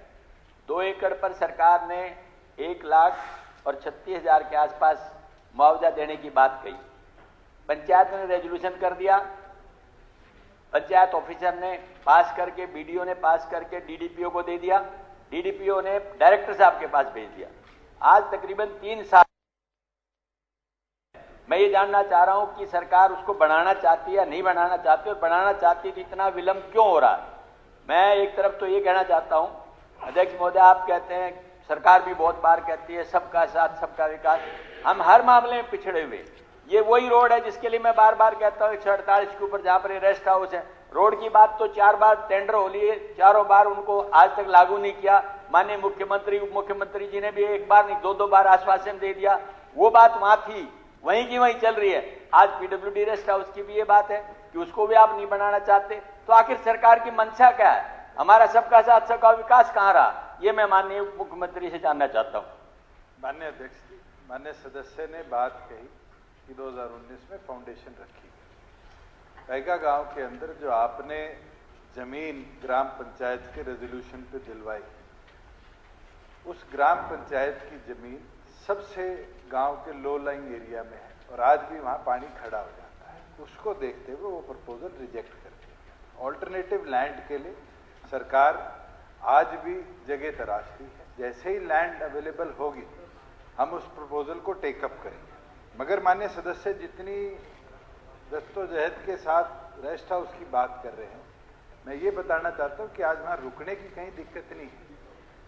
2 एकड़ पर सरकार ने 1,36,000 के आसपास मुआवजा देने की बात कही। पंचायत ने रेजोल्यूशन कर दिया, पंचायत ऑफिसर ने पास करके, बीडीओ ने पास करके डीडीपीओ को दे दिया, डीडीपीओ ने डायरेक्टर साहब के पास भेज दिया। आज तकरीबन 3 साल मैं ये जानना चाह रहा हूं कि सरकार उसको बढ़ाना चाहती है या नहीं बढ़ाना चाहती, और बढ़ाना चाहती तो इतना विलंब क्यों हो रहा है। मैं एक तरफ तो ये कहना चाहता हूं, अध्यक्ष महोदय आप कहते हैं, सरकार भी बहुत बार कहती है सबका साथ सबका विकास, हम हर मामले में पिछड़े हुए। ये वही रोड है जिसके लिए मैं बार बार कहता हूँ 148 के ऊपर जहां पर रेस्ट हाउस है, रोड की बात तो 4 बार टेंडर हो लिए, चारों बार उनको आज तक लागू नहीं किया। माननीय मुख्यमंत्री उप मुख्यमंत्री जी ने भी 1 बार नहीं 2 बार आश्वासन दे दिया, वो बात वहां थी वहीं की वहीं चल रही है। आज पीडब्ल्यूडी रेस्ट हाउस की भी ये बात है कि उसको भी आप नहीं बनाना चाहते, तो आखिर सरकार की मंशा क्या है, हमारा सबका साथ सबका विकास कहां रहा, ये मैं माननीय मुख्यमंत्री से जानना चाहता हूं। माननीय अध्यक्ष जी, माननीय सदस्य ने बात कही कि 2019 में फाउंडेशन रखी गई। पैगा गांव के अंदर जो आपने जमीन ग्राम पंचायत के रेजोल्यूशन पे दिलवाई, उस ग्राम पंचायत की जमीन सबसे गांव के लो लाइंग एरिया में है और आज भी वहां पानी खड़ा हो जाता है। उसको देखते हुए वो प्रपोजल रिजेक्ट कर दिया। ऑल्टरनेटिव लैंड के लिए सरकार आज भी जगह तराश रही है। जैसे ही लैंड अवेलेबल होगी हम उस प्रपोजल को टेकअप करेंगे। मगर माननीय सदस्य जितनी जद्दोजहद के साथ रेस्ट हाउस की बात कर रहे हैं, मैं ये बताना चाहता हूँ कि आज वहाँ रुकने की कहीं दिक्कत नहीं है।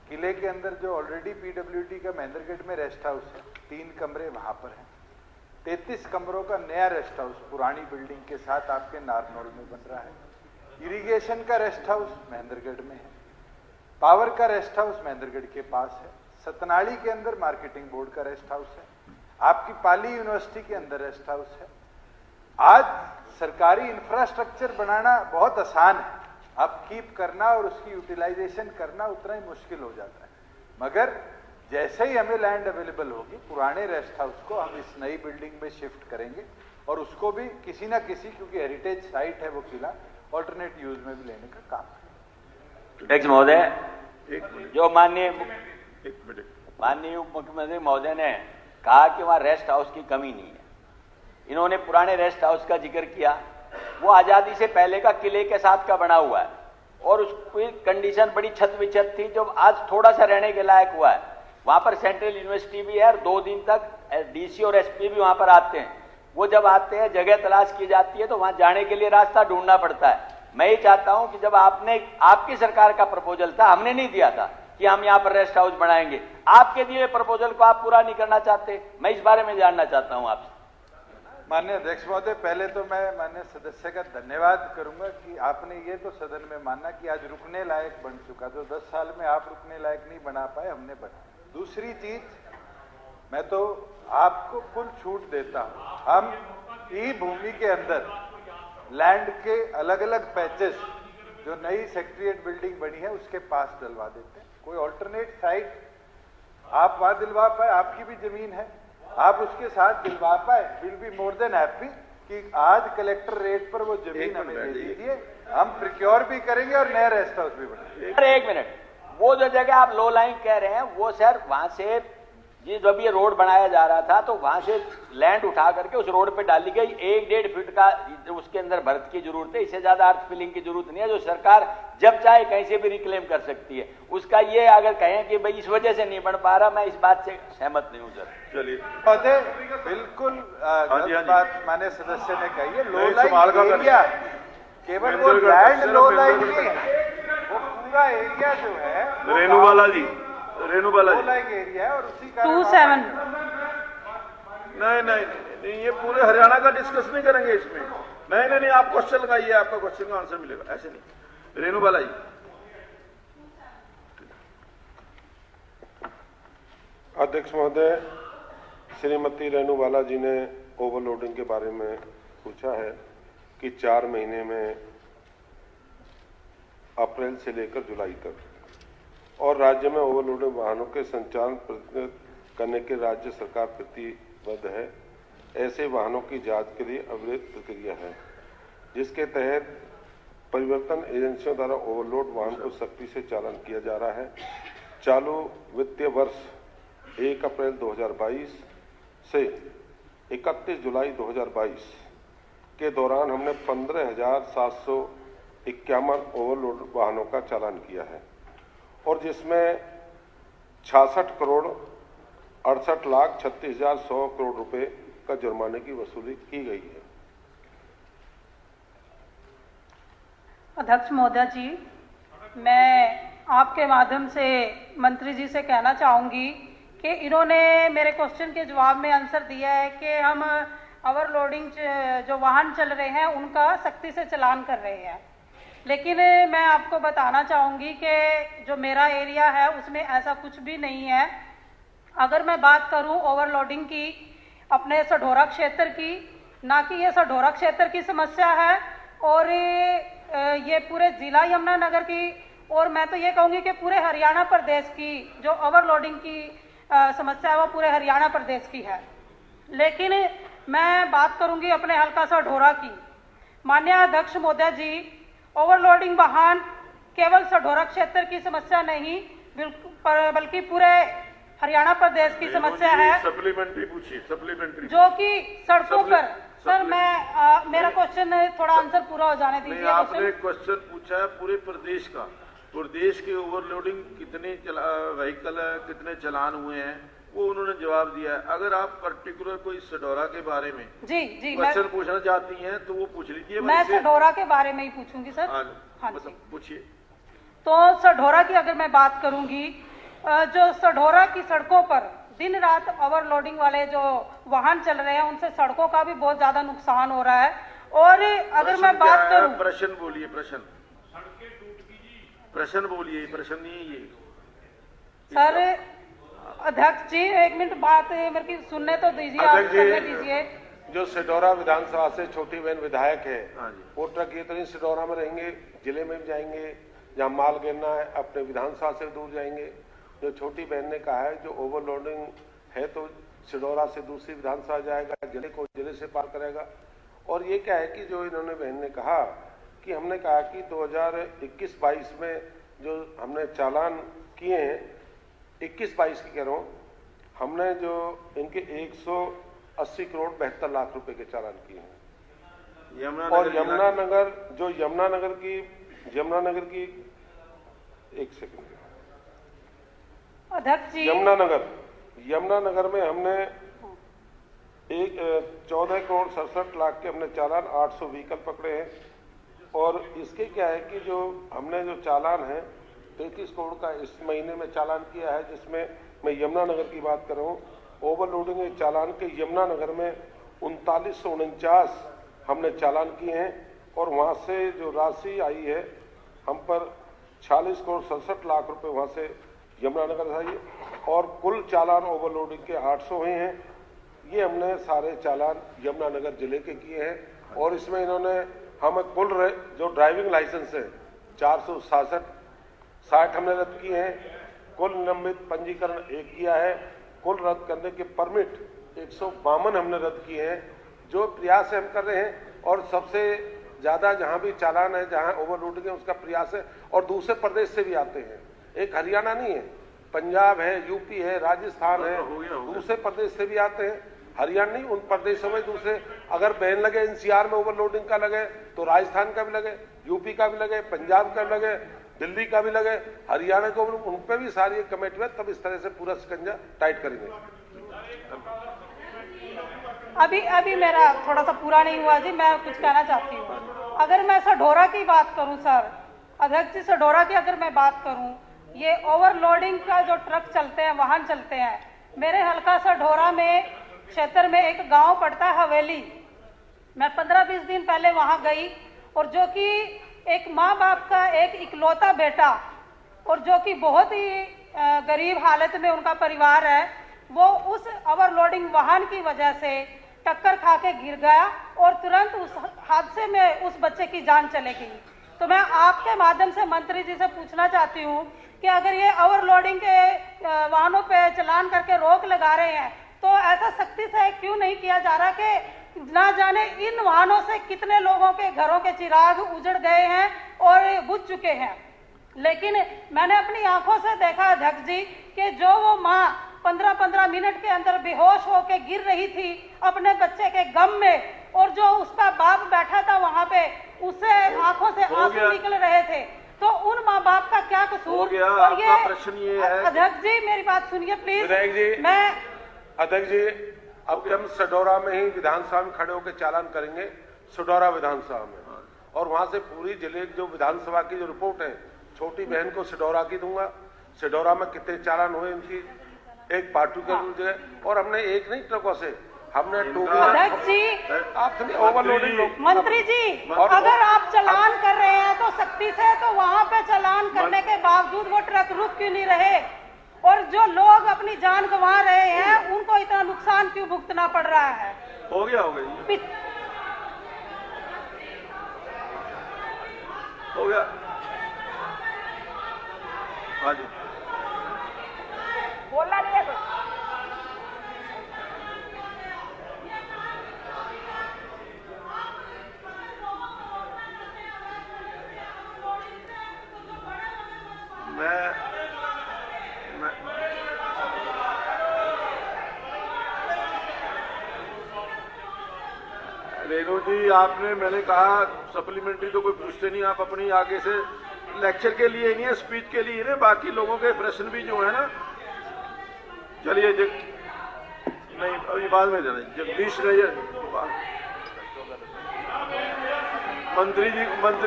किले के अंदर जो ऑलरेडी पीडब्ल्यूडी का महेंद्रगढ़ में रेस्ट हाउस है, 3 कमरे वहाँ पर हैं। 33 कमरों का नया रेस्ट हाउस पुरानी बिल्डिंग के साथ आपके नारनौल में बन रहा है। इरिगेशन का रेस्ट हाउस महेंद्रगढ़ में है। पावर का रेस्ट हाउस महेंद्रगढ़ के पास है। सतनाड़ी के अंदर मार्केटिंग बोर्ड का रेस्ट हाउस है। आपकी पाली यूनिवर्सिटी के अंदर रेस्ट हाउस है। आज सरकारी इंफ्रास्ट्रक्चर बनाना बहुत आसान है, अब कीप करना और उसकी यूटिलाइजेशन करना उतना ही मुश्किल हो जाता है। मगर जैसे ही हमें लैंड अवेलेबल होगी, पुराने रेस्ट हाउस को हम इस नई बिल्डिंग में शिफ्ट करेंगे और उसको भी किसी ना किसी, क्योंकि हेरिटेज साइट है वो किला, ऑल्टरनेट यूज में भी लेने का काम है। अध्यक्ष महोदय, जो माननीय उप मुख्यमंत्री महोदय ने कहा कि वहां रेस्ट हाउस की कमी नहीं है, इन्होंने पुराने रेस्ट हाउस का जिक्र किया। वो आजादी से पहले का किले के साथ का बना हुआ है और उसकी कंडीशन बड़ी छत विछत थी, जो आज थोड़ा सा रहने के लायक हुआ है। वहां पर सेंट्रल यूनिवर्सिटी भी है और 2 दिन तक डीसी और एसपी भी वहां पर आते हैं। वो जब आते हैं, जगह तलाश की जाती है तो वहां जाने के लिए रास्ता ढूंढना पड़ता है। मैं ये चाहता हूं कि जब आपकी सरकार का प्रपोजल था, हमने नहीं दिया था कि हम यहां पर रेस्ट हाउस बनाएंगे, आपके दिए प्रपोजल को आप पूरा नहीं करना चाहते। मैं इस बारे में जानना चाहता हूं आपसे। माननीय अध्यक्ष महोदय, पहले तो मैं माननीय सदस्य का धन्यवाद करूंगा कि आपने ये तो सदन में माना कि आज रुकने लायक बन चुका। जो 10 साल में आप रुकने लायक नहीं बना पाए, हमने बना। दूसरी चीज, मैं तो आपको फुल छूट देता हूं। हम ई भूमि के अंदर लैंड के अलग अलग पैचेस, जो नई सेक्रेटरीएट बिल्डिंग बनी है उसके पास डलवा देते हैं। कोई ऑल्टरनेट साइट आप वहां दिलवा पाए, आपकी भी जमीन है, आप उसके साथ दिलवा पाए, will be more than happy कि आज कलेक्टर रेट पर वो जमीन हमें दे दीजिए, हम प्रिक्योर भी करेंगे और नया रेस्ट हाउस भी बनाएंगे। एक मिनट, वो जो जगह आप लो लाइन कह रहे हैं, वो सर वहां से ये जब ये रोड बनाया जा रहा था तो वहां से लैंड उठा करके उस रोड पे डाली गई। 1-1.5 फीट का उसके अंदर भरत की जरूरत है, इससे ज्यादा अर्थ फिलिंग की जरूरत नहीं है, जो सरकार जब चाहे कहीं से भी रिक्लेम कर सकती है। उसका ये अगर कहें कि भाई इस वजह से नहीं बन पा रहा, मैं इस बात से सहमत नहीं हूं सर। चलिए, बिल्कुल गलत बात माननीय सदस्य ने कही है। लो लाइन एरिया केवल वो लैंड लो लाइन नहीं है, वो पूरा एरिया जो है रेणुबाला जी एरिया है और उसी का 27 नहीं, ये पूरे हरियाणा का डिस्कस नहीं करेंगे इसमें। नहीं, आप क्वेश्चन लगाइए, आपका क्वेश्चन का आंसर मिलेगा, ऐसे नहीं। रेणुबाला जी। अध्यक्ष महोदय, श्रीमती रेणुबाला जी ने ओवरलोडिंग के बारे में पूछा है कि 4 महीने में अप्रैल से लेकर जुलाई तक और राज्य में ओवरलोडेड वाहनों के संचालन प्रतिबंधित करने के राज्य सरकार प्रतिबद्ध है। ऐसे वाहनों की जांच के लिए अविरत प्रक्रिया है, जिसके तहत परिवर्तन एजेंसियों द्वारा ओवरलोड वाहन को सख्ती से चालान किया जा रहा है। चालू वित्तीय वर्ष 1 अप्रैल 2022 से 31 जुलाई 2022 के दौरान हमने 15,751 ओवरलोड वाहनों का चालान किया है और जिसमें 66 करोड़ 68,36,100 करोड़ रुपए का जुर्माने की वसूली की गई है। अध्यक्ष महोदय जी, मैं आपके माध्यम से मंत्री जी से कहना चाहूंगी कि इन्होंने मेरे क्वेश्चन के जवाब में आंसर दिया है कि हम ओवरलोडिंग जो वाहन चल रहे हैं उनका सख्ती से चालान कर रहे हैं, लेकिन मैं आपको बताना चाहूंगी कि जो मेरा एरिया है उसमें ऐसा कुछ भी नहीं है। अगर मैं बात करूं ओवरलोडिंग की अपने सढौरा क्षेत्र की, ना कि ये सढौरा क्षेत्र की समस्या है और ये पूरे जिला यमुनानगर की, और मैं तो ये कहूंगी कि पूरे हरियाणा प्रदेश की जो ओवरलोडिंग की समस्या है वो पूरे हरियाणा प्रदेश की है। लेकिन मैं बात करूंगी अपने हल्का सढौरा की। माननीय अध्यक्ष महोदय जी, ओवरलोडिंग वाहन केवल सढौरा क्षेत्र की समस्या नहीं बल्कि पूरे हरियाणा प्रदेश की समस्या है। सप्लीमेंट्री पूछिए, सप्लीमेंट्री जो कि सड़कों पर। सर मैं मेरा क्वेश्चन थोड़ा आंसर पूरा हो जाने दीजिए। आपने क्वेश्चन पूछा है पूरे प्रदेश का, प्रदेश के ओवरलोडिंग कितने व्हीकल है, कितने चलान हुए हैं, वो उन्होंने जवाब दिया है। अगर आप पर्टिकुलर कोई सडोरा के बारे में जी क्वेश्चन पूछना चाहती हैं तो वो पूछ लीजिए। मैं सडोरा के बारे में ही पूछूंगी सर। हाँ पूछिए। तो सडोरा की अगर मैं बात करूंगी, जो सडोरा की सड़कों पर दिन रात ओवरलोडिंग वाले जो वाहन चल रहे हैं उनसे सड़कों का भी बहुत ज्यादा नुकसान हो रहा है। और अगर मैं बात करूं, प्रश्न बोलिए, प्रश्न बोलिए, प्रश्न नहीं है ये सर। अध्यक्ष जी एक मिनट बात मेरे की सुनने तो दीजिए, आप करने दीजिए। जो सिडौरा विधानसभा से छोटी बहन विधायक है, वो ट्रक ये तो नहीं सिडौरा में रहेंगे, जिले में भी जाएंगे, जहाँ माल गिरना है अपने विधानसभा से दूर जाएंगे। जो छोटी बहन ने कहा है जो ओवरलोडिंग है तो सिडौरा से दूसरी विधानसभा जाएगा, जिले को जिले से पार करेगा। और ये क्या है कि जो इन्होंने बहन ने कहा कि हमने कहा कि 2021-22 में जो हमने चालान किए हैं, 21-22 की कह रहा हूँ, हमने जो इनके 180 करोड़ 72 लाख रुपए के चालान किए हैं। और यमुनानगर की एक सेकंड, अध्यक्ष जी यमुनानगर में हमने 14 करोड़ 67 लाख के हमने चालान 800 व्हीकल पकड़े हैं। और इसके क्या है कि जो हमने जो चालान है 33 करोड़ का इस महीने में चालान किया है, जिसमें मैं यमुनानगर की बात कर रहा हूँ। ओवरलोडिंग के चालान के यमुनानगर में 3949 हमने चालान किए हैं और वहाँ से जो राशि आई है हम पर 46 करोड़ 67 लाख रुपए वहाँ से यमुनानगर से आई है। और कुल चालान ओवरलोडिंग के 800 हुए हैं। ये हमने सारे चालान यमुनानगर जिले के किए हैं। और इसमें इन्होंने हमें कुल जो ड्राइविंग लाइसेंस है 460 हमने रद्द किए हैं। कुल निलंबित पंजीकरण 1 किया है। कुल रद्द करने के परमिट 152 हमने रद्द किए हैं। जो प्रयास हम कर रहे हैं और सबसे ज्यादा जहां भी चालान है, जहां ओवरलोडिंग है, उसका प्रयास है। और दूसरे प्रदेश से भी आते हैं, एक हरियाणा नहीं है, पंजाब है, यूपी है, राजस्थान है, दूसरे प्रदेश से भी आते हैं। हरियाणा नहीं, उन प्रदेशों में दूसरे अगर बैन लगे एनसीआर में ओवरलोडिंग का लगे तो राजस्थान का भी लगे, यूपी का भी लगे, पंजाब का भी लगे, दिल्ली का भी लगे, हरियाणा को उन पे भी सारी कमेटी है। तब इस तरह से पूरा शिकंजा टाइट करेंगे। अभी मेरा थोड़ा सा पूरा नहीं हुआ जी, मैं कुछ कहना चाहती हूँ। अगर मैं सडोरा की बात करूँ सर, अध्यक्ष जी सडोरा की अगर मैं बात करूँ, ये ओवरलोडिंग का जो ट्रक चलते हैं, वाहन चलते हैं, मेरे हल्का सडोरा में क्षेत्र में एक गांव पड़ता है हवेली। मैं 15-20 दिन पहले वहां गई और जो कि एक माँ बाप का एक इकलौता बेटा और जो कि बहुत ही गरीब हालत में उनका परिवार है, वो उस ओवरलोडिंग वाहन की वजह से टक्कर खा के गिर गया और तुरंत उस हादसे में उस बच्चे की जान चली गई। तो मैं आपके माध्यम से मंत्री जी से पूछना चाहती हूँ कि अगर ये ओवरलोडिंग के वाहनों पे चालान करके रोक लगा रहे हैं तो ऐसा सख्ती से क्यों नहीं किया जा रहा कि ना जाने इन वाहनों से कितने लोगों के घरों के चिराग उजड़ गए हैं और बुझ चुके हैं। लेकिन मैंने अपनी आंखों से देखा अध्यक्ष जी कि जो वो माँ 15-15 मिनट के अंदर बेहोश होकर गिर रही थी अपने बच्चे के गम में, और जो उसका बाप बैठा था वहां पे, उससे आंखों से आंसू निकल रहे थे। तो उन माँ बाप का क्या कसूर? और ये प्रश्न ये है, अध्यक्ष जी मेरी बात सुनिए प्लीज। अध्यक्ष जी अब हम सडौरा में ही विधानसभा में खड़े होकर चालान करेंगे, सडौरा विधानसभा में, और वहां से पूरी जिले की जो विधानसभा की जो रिपोर्ट है छोटी बहन को सडौरा की दूंगा। सडौरा में कितने चालान हुए इनकी एक पार्टिकुलर, और हमने एक नहीं ट्रकों से, हमने अध्यक्ष जी आप ओवरलोडिंग मंत्री जी अगर आप चालान कर रहे हैं तो सख्ती से, तो वहां पे चालान करने के बावजूद वो ट्रक रुक क्यों नहीं रहे? और जो लोग अपनी जान गंवा रहे हैं उनको इतना नुकसान क्यों भुगतना पड़ रहा है? हो गया हो गया हाँ जी, बोलना नहीं है रेणु जी, आपने, मैंने कहा सप्लीमेंट्री तो कोई पूछते नहीं, आप अपनी आगे से लेक्चर के लिए नहीं है, स्पीच के लिए ना, बाकी लोगों के प्रश्न भी जो है ना, चलिए नहीं अभी बाद में देना। जगदीश नैयर मंत्री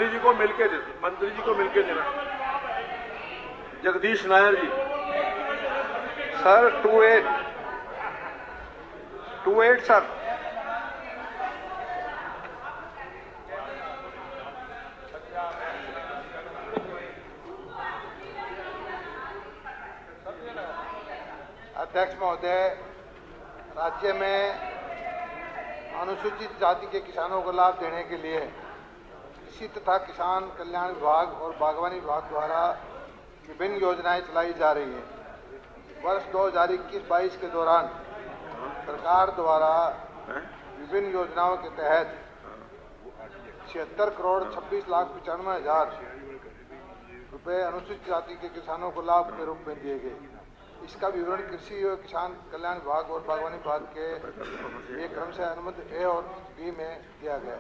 जी को मिलके देना। जगदीश नायर जी। Sir 28 sir. अध्यक्ष महोदय, राज्य में अनुसूचित जाति के किसानों को लाभ देने के लिए कृषि तथा किसान कल्याण विभाग और बागवानी विभाग द्वारा विभिन्न योजनाएं चलाई जा रही हैं। वर्ष 2021-22 के दौरान सरकार द्वारा विभिन्न योजनाओं के तहत 76,26,95,हजार रुपये अनुसूचित जाति के किसानों को लाभ के रूप में दिए गए। इसका विवरण कृषि एवं किसान कल्याण विभाग और बागवानी विभाग के ये क्रम से अनुमति ए और बी में दिया गया है।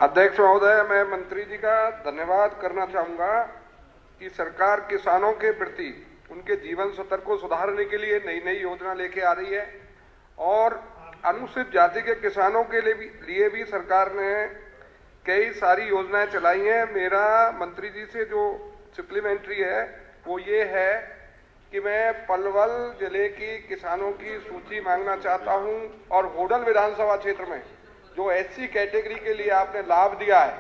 अध्यक्ष महोदय, मैं मंत्री जी का धन्यवाद करना चाहूंगा कि सरकार किसानों के प्रति उनके जीवन स्तर को सुधारने के लिए नई नई योजना लेके आ रही है और अनुसूचित जाति के किसानों के लिए भी सरकार ने कई सारी योजनाएं चलाई हैं। मेरा मंत्री जी से जो सप्लीमेंट्री है वो ये है कि मैं पलवल जिले की किसानों की सूची मांगना चाहता हूं और होडल विधानसभा क्षेत्र में जो एससी कैटेगरी के लिए आपने लाभ दिया है,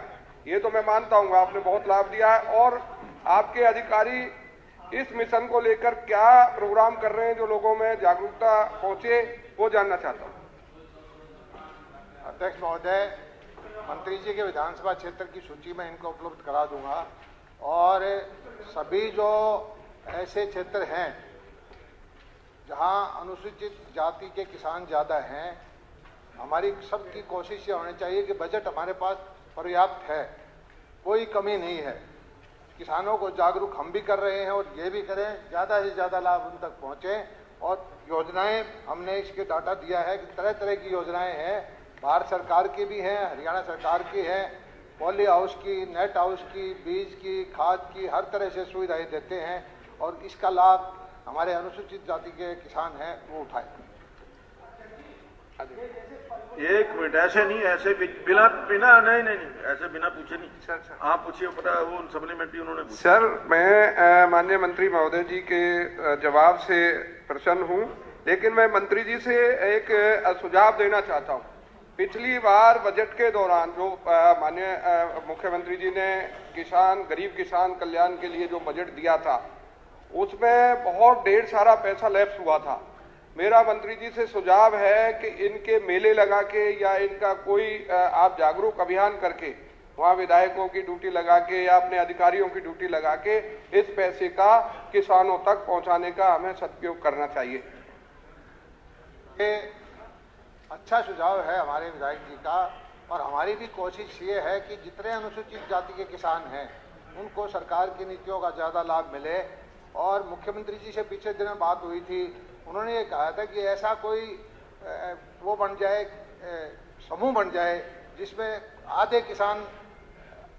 ये तो मैं मानता हूं आपने बहुत लाभ दिया है, और आपके अधिकारी इस मिशन को लेकर क्या प्रोग्राम कर रहे हैं जो लोगों में जागरूकता पहुंचे, वो जानना चाहता हूं। अध्यक्ष महोदय, मंत्री जी के विधानसभा क्षेत्र की सूची में इनको उपलब्ध करा दूंगा और सभी जो ऐसे क्षेत्र हैं जहां अनुसूचित जाति के किसान ज़्यादा हैं, हमारी सबकी कोशिश ये होनी चाहिए कि बजट हमारे पास पर्याप्त है, कोई कमी नहीं है। किसानों को जागरूक हम भी कर रहे हैं और ये भी करें ज़्यादा से ज़्यादा लाभ उन तक पहुँचे। और योजनाएं हमने इसके डाटा दिया है कि तरह तरह की योजनाएं हैं, भारत सरकार की भी हैं, हरियाणा सरकार की है, पॉली हाउस की, नेट हाउस की, बीज की, खाद की, हर तरह से सुविधाएं देते हैं और इसका लाभ हमारे अनुसूचित जाति के किसान हैं वो उठाएं। एक मिनट, ऐसे नहीं, ऐसे बिना नहीं ऐसे बिना पूछे नहीं। आप पूछिए, पता है वो सप्लीमेंट्री उन्होंने पूछा। सर, मैं माननीय मंत्री महोदय जी के जवाब से प्रसन्न हूं, लेकिन मैं मंत्री जी से एक सुझाव देना चाहता हूं। पिछली बार बजट के दौरान जो माननीय मुख्यमंत्री जी ने गरीब किसान कल्याण के लिए जो बजट दिया था, उसमें बहुत ढेर सारा पैसा लैप्स हुआ था। मेरा मंत्री जी से सुझाव है कि इनके मेले लगा के या इनका कोई आप जागरूक अभियान करके वहां विधायकों की ड्यूटी लगा के या अपने अधिकारियों की ड्यूटी लगा के इस पैसे का किसानों तक पहुंचाने का हमें सदुपयोग करना चाहिए। ये अच्छा सुझाव है हमारे विधायक जी का और हमारी भी कोशिश ये है कि जितने अनुसूचित जाति के किसान हैं उनको सरकार की नीतियों का ज़्यादा लाभ मिले। और मुख्यमंत्री जी से पिछले दिन बात हुई थी, उन्होंने ये कहा था कि ऐसा कोई वो बन जाए, समूह बन जाए जिसमें आधे किसान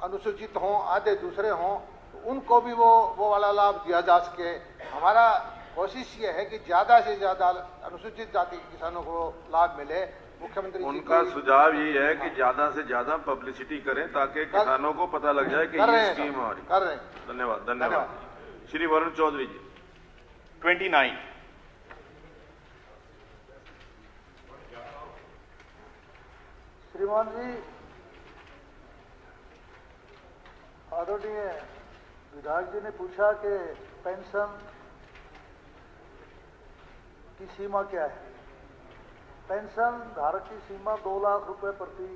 अनुसूचित हों, आधे दूसरे हों, तो उनको भी वो वाला लाभ दिया जा सके। हमारा कोशिश ये है कि ज़्यादा से ज़्यादा अनुसूचित जाति के किसानों को लाभ मिले। मुख्यमंत्री उनका सुझाव ये है कि ज़्यादा से ज़्यादा पब्लिसिटी करें ताकि किसानों को पता लग जाए कि ये स्कीम हमारी कर रहे हैं। धन्यवाद। श्री वरुण चौधरी जी। 29। श्रीमान जी, आदरणीय विधायक जी ने पूछा कि पेंशन की सीमा क्या है। पेंशन धारक की सीमा 2 लाख रुपए प्रति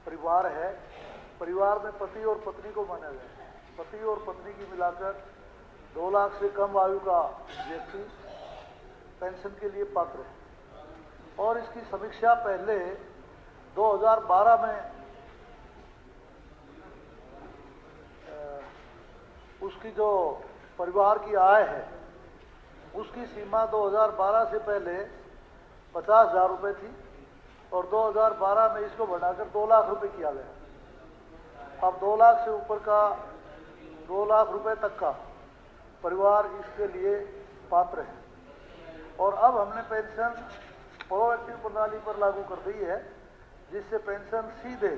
परिवार है। परिवार में पति और पत्नी को माना गया है। पति और पत्नी की मिलाकर 2 लाख से कम आयु का व्यक्ति पेंशन के लिए पात्र है। और इसकी समीक्षा पहले 2012 में उसकी जो परिवार की आय है उसकी सीमा 2012 से पहले 50,000 रुपये थी और 2012 में इसको बढ़ाकर 2 लाख रुपए किया गया। अब 2 लाख से ऊपर का 2 लाख रुपए तक का परिवार इसके लिए पात्र है। और अब हमने पेंशन प्रोएक्टिव प्रणाली पर लागू कर दी है, जिससे पेंशन सीधे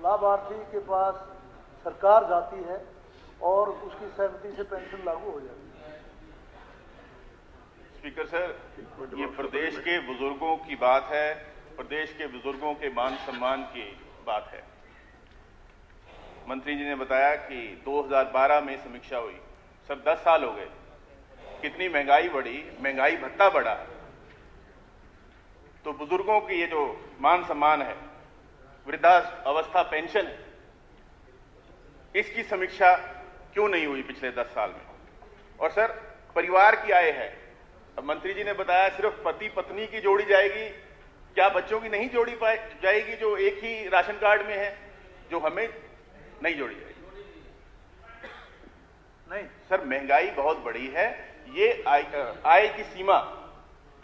लाभार्थी के पास सरकार जाती है और उसकी सहमति से पेंशन लागू हो जाती है। स्पीकर सर, ये प्रदेश के बुजुर्गों की बात है, प्रदेश के बुजुर्गों के मान सम्मान की बात है। मंत्री जी ने बताया कि 2012 में समीक्षा हुई। सर 10 साल हो गए, कितनी महंगाई बढ़ी, महंगाई भत्ता बढ़ा, तो बुजुर्गों की ये जो मान सम्मान है, वृद्धावस्था पेंशन है, इसकी समीक्षा क्यों नहीं हुई पिछले 10 साल में? और सर परिवार की आय है, अब मंत्री जी ने बताया सिर्फ पति पत्नी की जोड़ी जाएगी, क्या बच्चों की नहीं जोड़ी जाएगी जो एक ही राशन कार्ड में है, जो हमें नहीं जोड़ी जाएगी? नहीं सर, महंगाई बहुत बड़ी है। ये आय की सीमा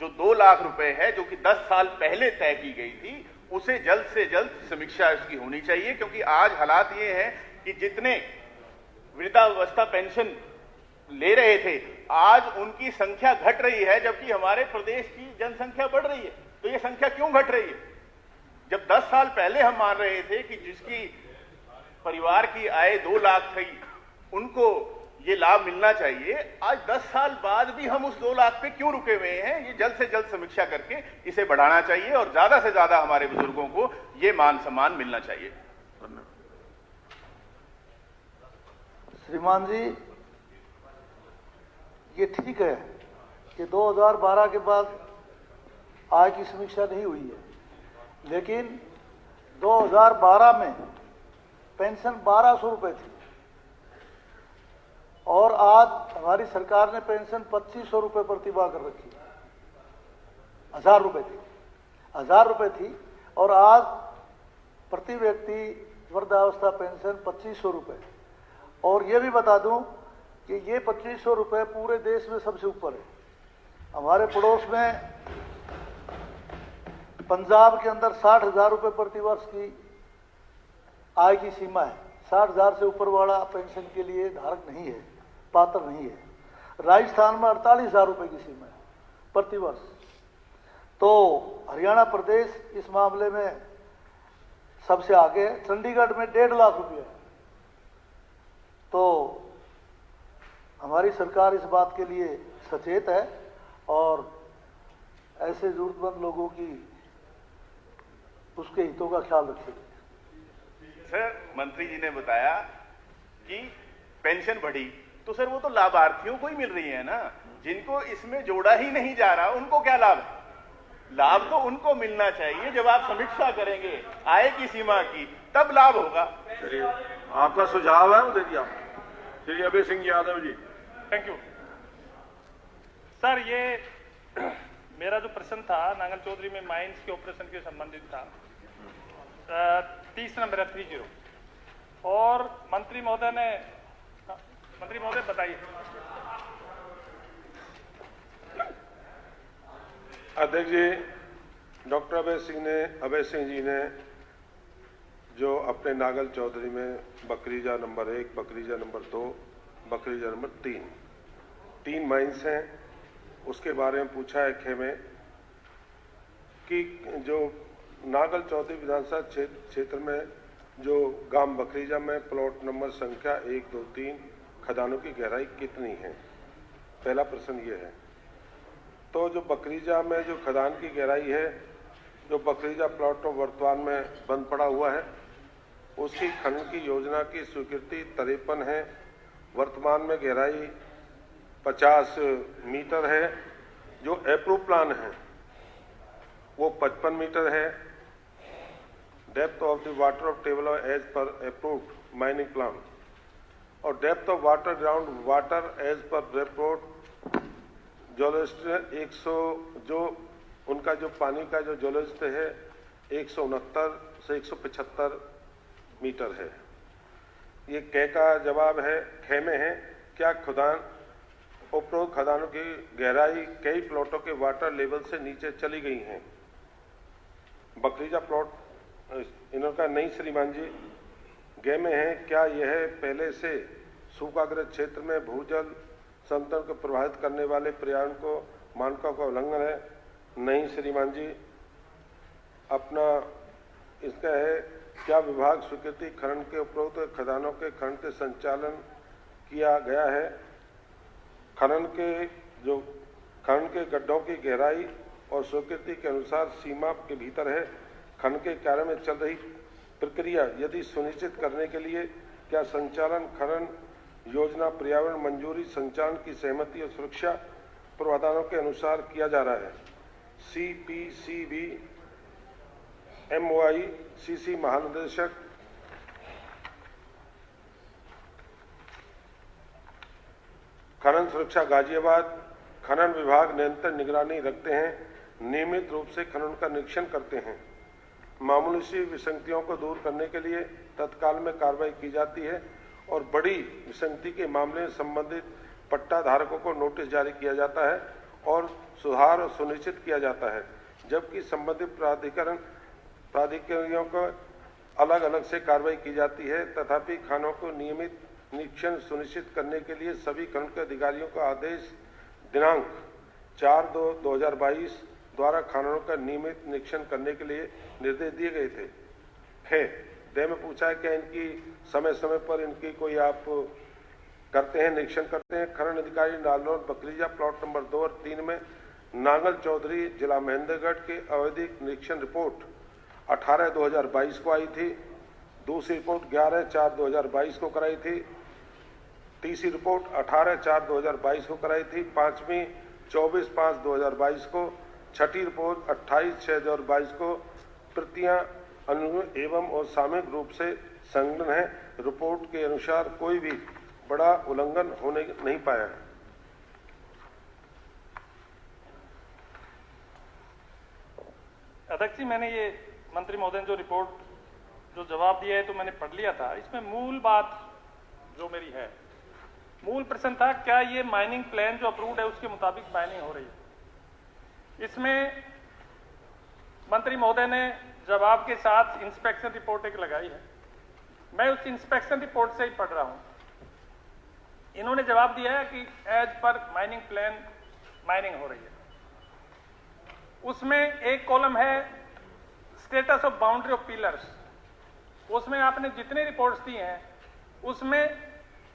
जो 2 लाख रुपए है, जो कि 10 साल पहले तय की गई थी, उसे जल्द से जल्द समीक्षा इसकी होनी चाहिए, क्योंकि आज हालात ये हैं कि जितने वृद्धावस्था पेंशन ले रहे थे, आज उनकी संख्या घट रही है, जबकि हमारे प्रदेश की जनसंख्या बढ़ रही है। तो ये संख्या क्यों घट रही है? जब 10 साल पहले हम मान रहे थे कि जिसकी परिवार की आय 2 लाख थी, उनको ये लाभ मिलना चाहिए, आज 10 साल बाद भी हम उस 2 लाख पे क्यों रुके हुए हैं? ये जल्द से जल्द समीक्षा करके इसे बढ़ाना चाहिए और ज्यादा से ज्यादा हमारे बुजुर्गों को ये मान सम्मान मिलना चाहिए। श्रीमान जी, ये ठीक है कि 2012 के बाद आय की समीक्षा नहीं हुई है, लेकिन 2012 में पेंशन 1200 रुपए थी और आज हमारी सरकार ने पेंशन 2500 रुपए प्रतिमाह कर रखी है। 1000 रुपए थी, 1000 रुपए थी और आज प्रति व्यक्ति वृद्धावस्था पेंशन 2500 रुपए। और ये भी बता दूं कि ये 2500 रुपए पूरे देश में सबसे ऊपर है। हमारे पड़ोस में पंजाब के अंदर 60,000 रुपए प्रति वर्ष की आय की सीमा है। 60,000 से ऊपर वाला पेंशन के लिए धारक नहीं है, पात्र नहीं है। राजस्थान में 48,000 रुपए की सीमा है प्रति वर्ष। तो हरियाणा प्रदेश इस मामले में सबसे आगे है। चंडीगढ़ में 1.5 लाख रुपया है। तो हमारी सरकार इस बात के लिए सचेत है और ऐसे जरूरतमंद लोगों की उसके हितों का ख्याल रखेगी। सर मंत्री जी ने बताया कि पेंशन बढ़ी, तो सर वो तो लाभार्थियों को ही मिल रही है ना, जिनको इसमें जोड़ा ही नहीं जा रहा उनको क्या लाभ है? लाभ तो उनको मिलना चाहिए। जब आप समीक्षा करेंगे आय की सीमा की, तब लाभ होगा। चलिए, आपका सुझाव है वो दे दिया। Shri Abhay Singh Yadav ji. Thank you sir. ये मेरा जो प्रश्न था नांगल चौधरी में माइंस के ऑपरेशन के संबंधित था, 30 नंबर 30। और मंत्री महोदय बताइए। अध्यक्ष जी, डॉक्टर अभय सिंह जी ने जो अपने नांगल चौधरी में बकरीजा नंबर 1, बकरीजा नंबर 2, बकरीजा नंबर 3 माइंस हैं, उसके बारे में पूछा है खेमे कि जो नांगल चौधरी विधानसभा क्षेत्र में जो गांव बकरीजा में प्लॉट नंबर संख्या 1, 2, 3 खदानों की गहराई कितनी है? पहला प्रश्न ये है। तो जो बकरीजा में जो खदान की गहराई है, जो बकरीजा प्लॉट वर्तमान में बंद पड़ा हुआ है, उसकी खनन की योजना की स्वीकृति 53 है। वर्तमान में गहराई 50 मीटर है। जो अप्रूव प्लान है वो 55 मीटर है। Depth of the water of table as per approved mining plan और depth of water ground water as per report geologist 100 जो उनका जो पानी का जो जोलॉजिस्ट है 169 से 175 मीटर है। ये कै का जवाब है। खेमे है, क्या खदान उपरोक्त खदानों की गहराई कई प्लॉटों के वाटर लेवल से नीचे चली गई हैं? बकरीजा प्लॉट इनका नहीं श्रीमान जी। गे में है, क्या यह पहले से सूखाग्रस्त क्षेत्र में भूजल संतुलन को प्रभावित करने वाले पर्यावरण को मानकों का उल्लंघन है। नहीं श्रीमान जी, अपना इसका है क्या विभाग स्वीकृति खनन के उपरोक्त खदानों के खनन के संचालन किया गया है। खनन के गड्ढों की गहराई और स्वीकृति के अनुसार सीमा के भीतर है। खनन के कार्य में चल रही प्रक्रिया यदि सुनिश्चित करने के लिए क्या संचालन खनन योजना पर्यावरण मंजूरी संचालन की सहमति और सुरक्षा प्रावधानों के अनुसार किया जा रहा है। CPCB MOI CC महानिदेशक खनन सुरक्षा गाजियाबाद। खनन विभाग निरंतर निगरानी रखते हैं, नियमित रूप से खनन का निरीक्षण करते हैं। मामूली सी विसंगतियों को दूर करने के लिए तत्काल में कार्रवाई की जाती है और बड़ी विसंगति के मामले में संबंधित पट्टा धारकों को नोटिस जारी किया जाता है और सुधार और सुनिश्चित किया जाता है, जबकि संबंधित प्राधिकारियों को अलग अलग से कार्रवाई की जाती है। तथापि खानों को नियमित निरीक्षण सुनिश्चित करने के लिए सभी खनन के अधिकारियों का आदेश दिनांक 4/2/2022 द्वारा खानों का नियमित निरीक्षण करने के लिए निर्देश दिए गए थे। दे में पूछा है क्या इनकी समय समय पर इनकी कोई आप करते हैं, निरीक्षण करते हैं। खनन अधिकारी नालौर बकरीजा प्लॉट नंबर 2 और 3 में नांगल चौधरी जिला महेंद्रगढ़ के अवैधिक निरीक्षण रिपोर्ट 18/2022 को आई थी। दूसरी रिपोर्ट 11/4/2022 को कराई थी। तीसरी रिपोर्ट 18/4/2022 को कराई थी। पांचवी 24/5/2022 को। छठी रिपोर्ट 28/6/2022 को। प्रतियां अनुगुण एवं और सामूहिक रूप से संलग्न है। रिपोर्ट के अनुसार कोई भी बड़ा उल्लंघन होने नहीं पाया है। अध्यक्ष जी, मैंने ये मंत्री महोदय ने जो रिपोर्ट जो जवाब दिया है तो मैंने पढ़ लिया था। इसमें मूल बात जो मेरी है, मूल प्रश्न था क्या ये माइनिंग प्लान जो अप्रूव्ड है उसके मुताबिक माइनिंग हो रही है। इसमें मंत्री महोदय ने जवाब के साथ इंस्पेक्शन रिपोर्ट एक लगाई है। मैं उस इंस्पेक्शन रिपोर्ट से ही पढ़ रहा हूं। इन्होंने जवाब दिया है कि as per mining plan mining हो रही है। उसमें एक कॉलम है status of boundary of pillars. उसमें आपने जितने रिपोर्ट्स दी हैं उसमें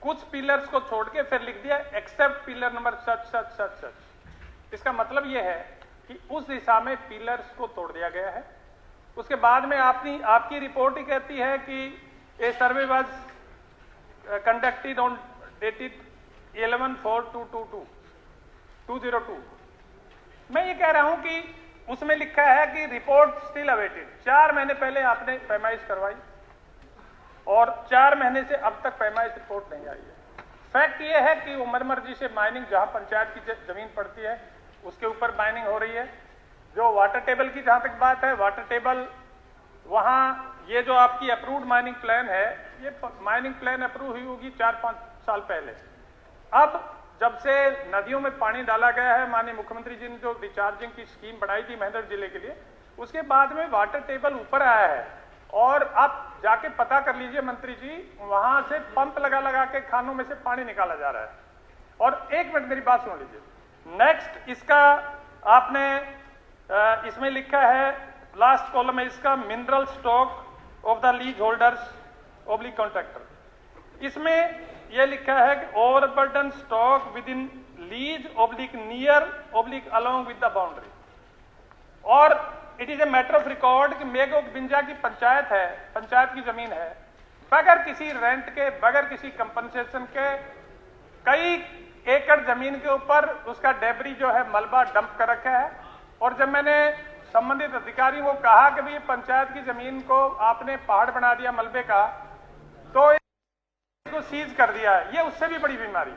कुछ पिलर्स को छोड़ के फिर लिख दिया एक्सेप्ट पिलर नंबर सच सच सच सच। इसका मतलब यह है कि उस दिशा में पिलर्स को तोड़ दिया गया है। उसके बाद में आपकी रिपोर्ट ही कहती है कि a survey was conducted on dated 11/4/2022। मैं ये कह रहा हूं कि उसमें लिखा है कि रिपोर्ट स्टिल अवेटेड। 4 महीने पहले आपने पैमाइश करवाई और 4 महीने से अब तक पैमाइश रिपोर्ट नहीं आई है। फैक्ट ये है कि उमरमर जी से माइनिंग जहां पंचायत की जमीन पड़ती है उसके ऊपर माइनिंग हो रही है। जो वाटर टेबल की जहां तक बात है, वाटर टेबल वहां ये जो आपकी अप्रूव्ड माइनिंग प्लान है, ये माइनिंग प्लान अप्रूव हुई होगी 4-5 साल पहले। अब जब से नदियों में पानी डाला गया है, माननीय मुख्यमंत्री जी ने जो रिचार्जिंग की स्कीम बनाई थी महेंद्र जिले के लिए, उसके बाद में वाटर टेबल ऊपर आया है। और आप जाके पता कर लीजिए मंत्री जी, वहां से पंप लगा लगा के खानों में से पानी निकाला जा रहा है। और एक मिनट मेरी बात सुन लीजिए। नेक्स्ट इसका आपने इसमें लिखा है, लास्ट कॉलम है इसका, mineral stock of the lease holders oblique contractor. इसमें यह लिखा है कि overburden stock within lease oblique near oblique along with the boundary. और it is a matter of record कि मेघोक बिंजा की पंचायत है, पंचायत की जमीन है, बगैर किसी रेंट के, बगैर किसी कंपनसेशन के कई एकड़ जमीन के ऊपर उसका डेबरी जो है मलबा डंप कर रखा है। और जब मैंने संबंधित अधिकारियों को कहा कि भाई पंचायत की जमीन को आपने पहाड़ बना दिया मलबे का, तो इसको सीज कर दिया। ये उससे भी बड़ी बीमारी,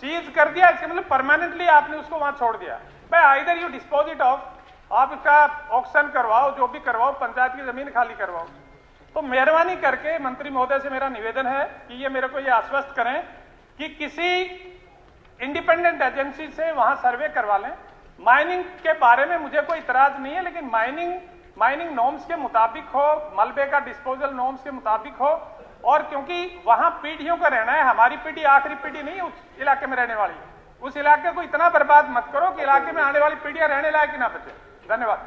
सीज कर दिया इसका मतलब परमानेंटली आपने उसको वहां छोड़ दिया। भाई either you dispose it of, आप इसका ऑक्शन करवाओ, जो भी करवाओ, पंचायत की जमीन खाली करवाओ। तो मेहरबानी करके मंत्री महोदय से मेरा निवेदन है कि ये मेरे को ये आश्वस्त करें कि किसी इंडिपेंडेंट एजेंसी से वहां सर्वे करवा लें। माइनिंग के बारे में मुझे कोई इतराज नहीं है, लेकिन माइनिंग नॉर्म्स के मुताबिक हो, मलबे का डिस्पोजल नॉर्म्स के मुताबिक हो। और क्योंकि वहां पीढ़ियों का रहना है, हमारी पीढ़ी आखिरी पीढ़ी नहीं उस इलाके में रहने वाली, उस इलाके को इतना बर्बाद मत करो कि इलाके में आने वाली पीढ़ियां रहने लायक ही ना बचे। धन्यवाद।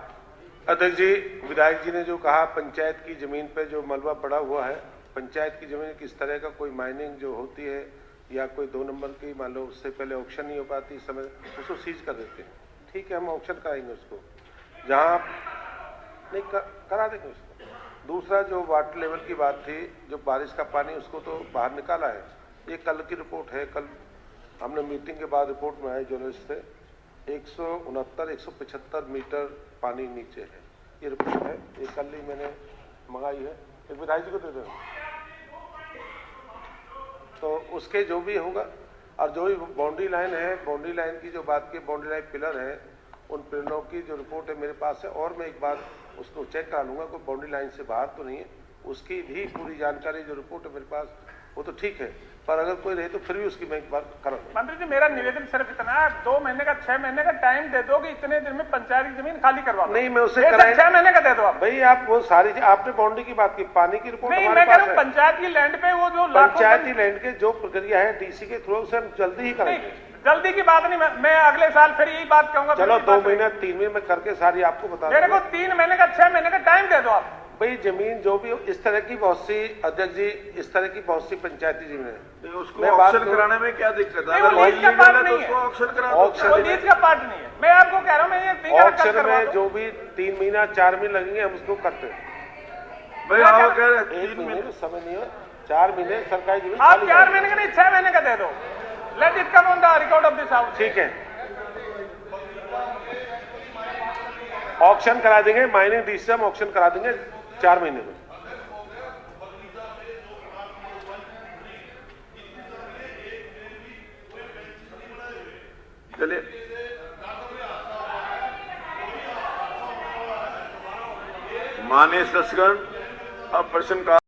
अध्यक्ष जी, विधायक जी ने जो कहा पंचायत की जमीन पे जो मलबा पड़ा हुआ है, पंचायत की जमीन किस तरह का कोई माइनिंग जो होती है या कोई 2 नंबर की, मान लो उससे पहले ऑक्शन नहीं हो पाती, इस समय उसको सीज कर देते हैं। ठीक है, हम ऑक्शन कराएंगे उसको, जहां नहीं करा देंगे उसको। दूसरा जो वाटर लेवल की बात थी, जो बारिश का पानी उसको तो बाहर निकाला है, ये कल की रिपोर्ट है। कल हमने मीटिंग के बाद रिपोर्ट में आए जर्नलिस्ट से 175 मीटर पानी नीचे है, ये रिपोर्ट है, ये कल ही मैंने मंगाई है, एक विधायक जी को दे देना। तो उसके जो भी होगा, और जो भी बाउंड्री लाइन है, बाउंड्री लाइन की जो बात की, बाउंड्री लाइन पिलर है, उन पिलरों की जो रिपोर्ट है मेरे पास है, और मैं एक बार उसको चेक करा लूंगा कोई बाउंड्री लाइन से बाहर तो नहीं है, उसकी भी पूरी जानकारी जो रिपोर्ट है मेरे पास, वो तो ठीक है, पर अगर कोई रहे तो फिर भी उसकी मैं एक बार करा दूंगा। मंत्री जी, मेरा निवेदन सिर्फ इतना है, 2 महीने का 6 महीने का टाइम दे दो कि इतने दिन में पंचायत की जमीन खाली करवा दो। नहीं, मैं उसे 6 महीने का दे दो आप। भाई आप वो सारी आपने बाउंड्री की बात की, पानी की रिपोर्ट नहीं, मैं कह रहा हूँ पंचायत की लैंड पे वो जो पंचायती लैंड के जो प्रक्रिया है डीसी के थ्रू से हम जल्दी ही करेंगे। जल्दी की बात नहीं, मैं अगले साल फिर यही बात कहूंगा। चलो 2 महीने 3 महीने में करके सारी आपको बता मेरे को 3 महीने का 6 महीने का टाइम दे दो आप। भाई जमीन जो भी इस तरह की बहुत सी, अध्यक्ष जी, इस तरह की बहुत सी पंचायती जमीन है, उसको ऑक्शन कराने में क्या दिक्कत है? वो लीज का पार्ट नहीं है, ऑक्शन का पार्ट नहीं है। मैं आपको कह रहा हूँ, मैं ये ऑक्शन में जो भी 3 महीना 4 महीने लगेंगे हम उसको करते हैं। भाई आप कह रहे 3 महीने समय नहीं है, 4 महीने सरकारी जमीन आप 4 महीने का नहीं 6 महीने का दे दो। Let it come on the record of this house. ठीक है, ऑक्शन करा देंगे, माइनिंग डीसी हम ऑक्शन करा देंगे 4 महीने में। चलिए, माननीय सदस्यगण, अब प्रश्न का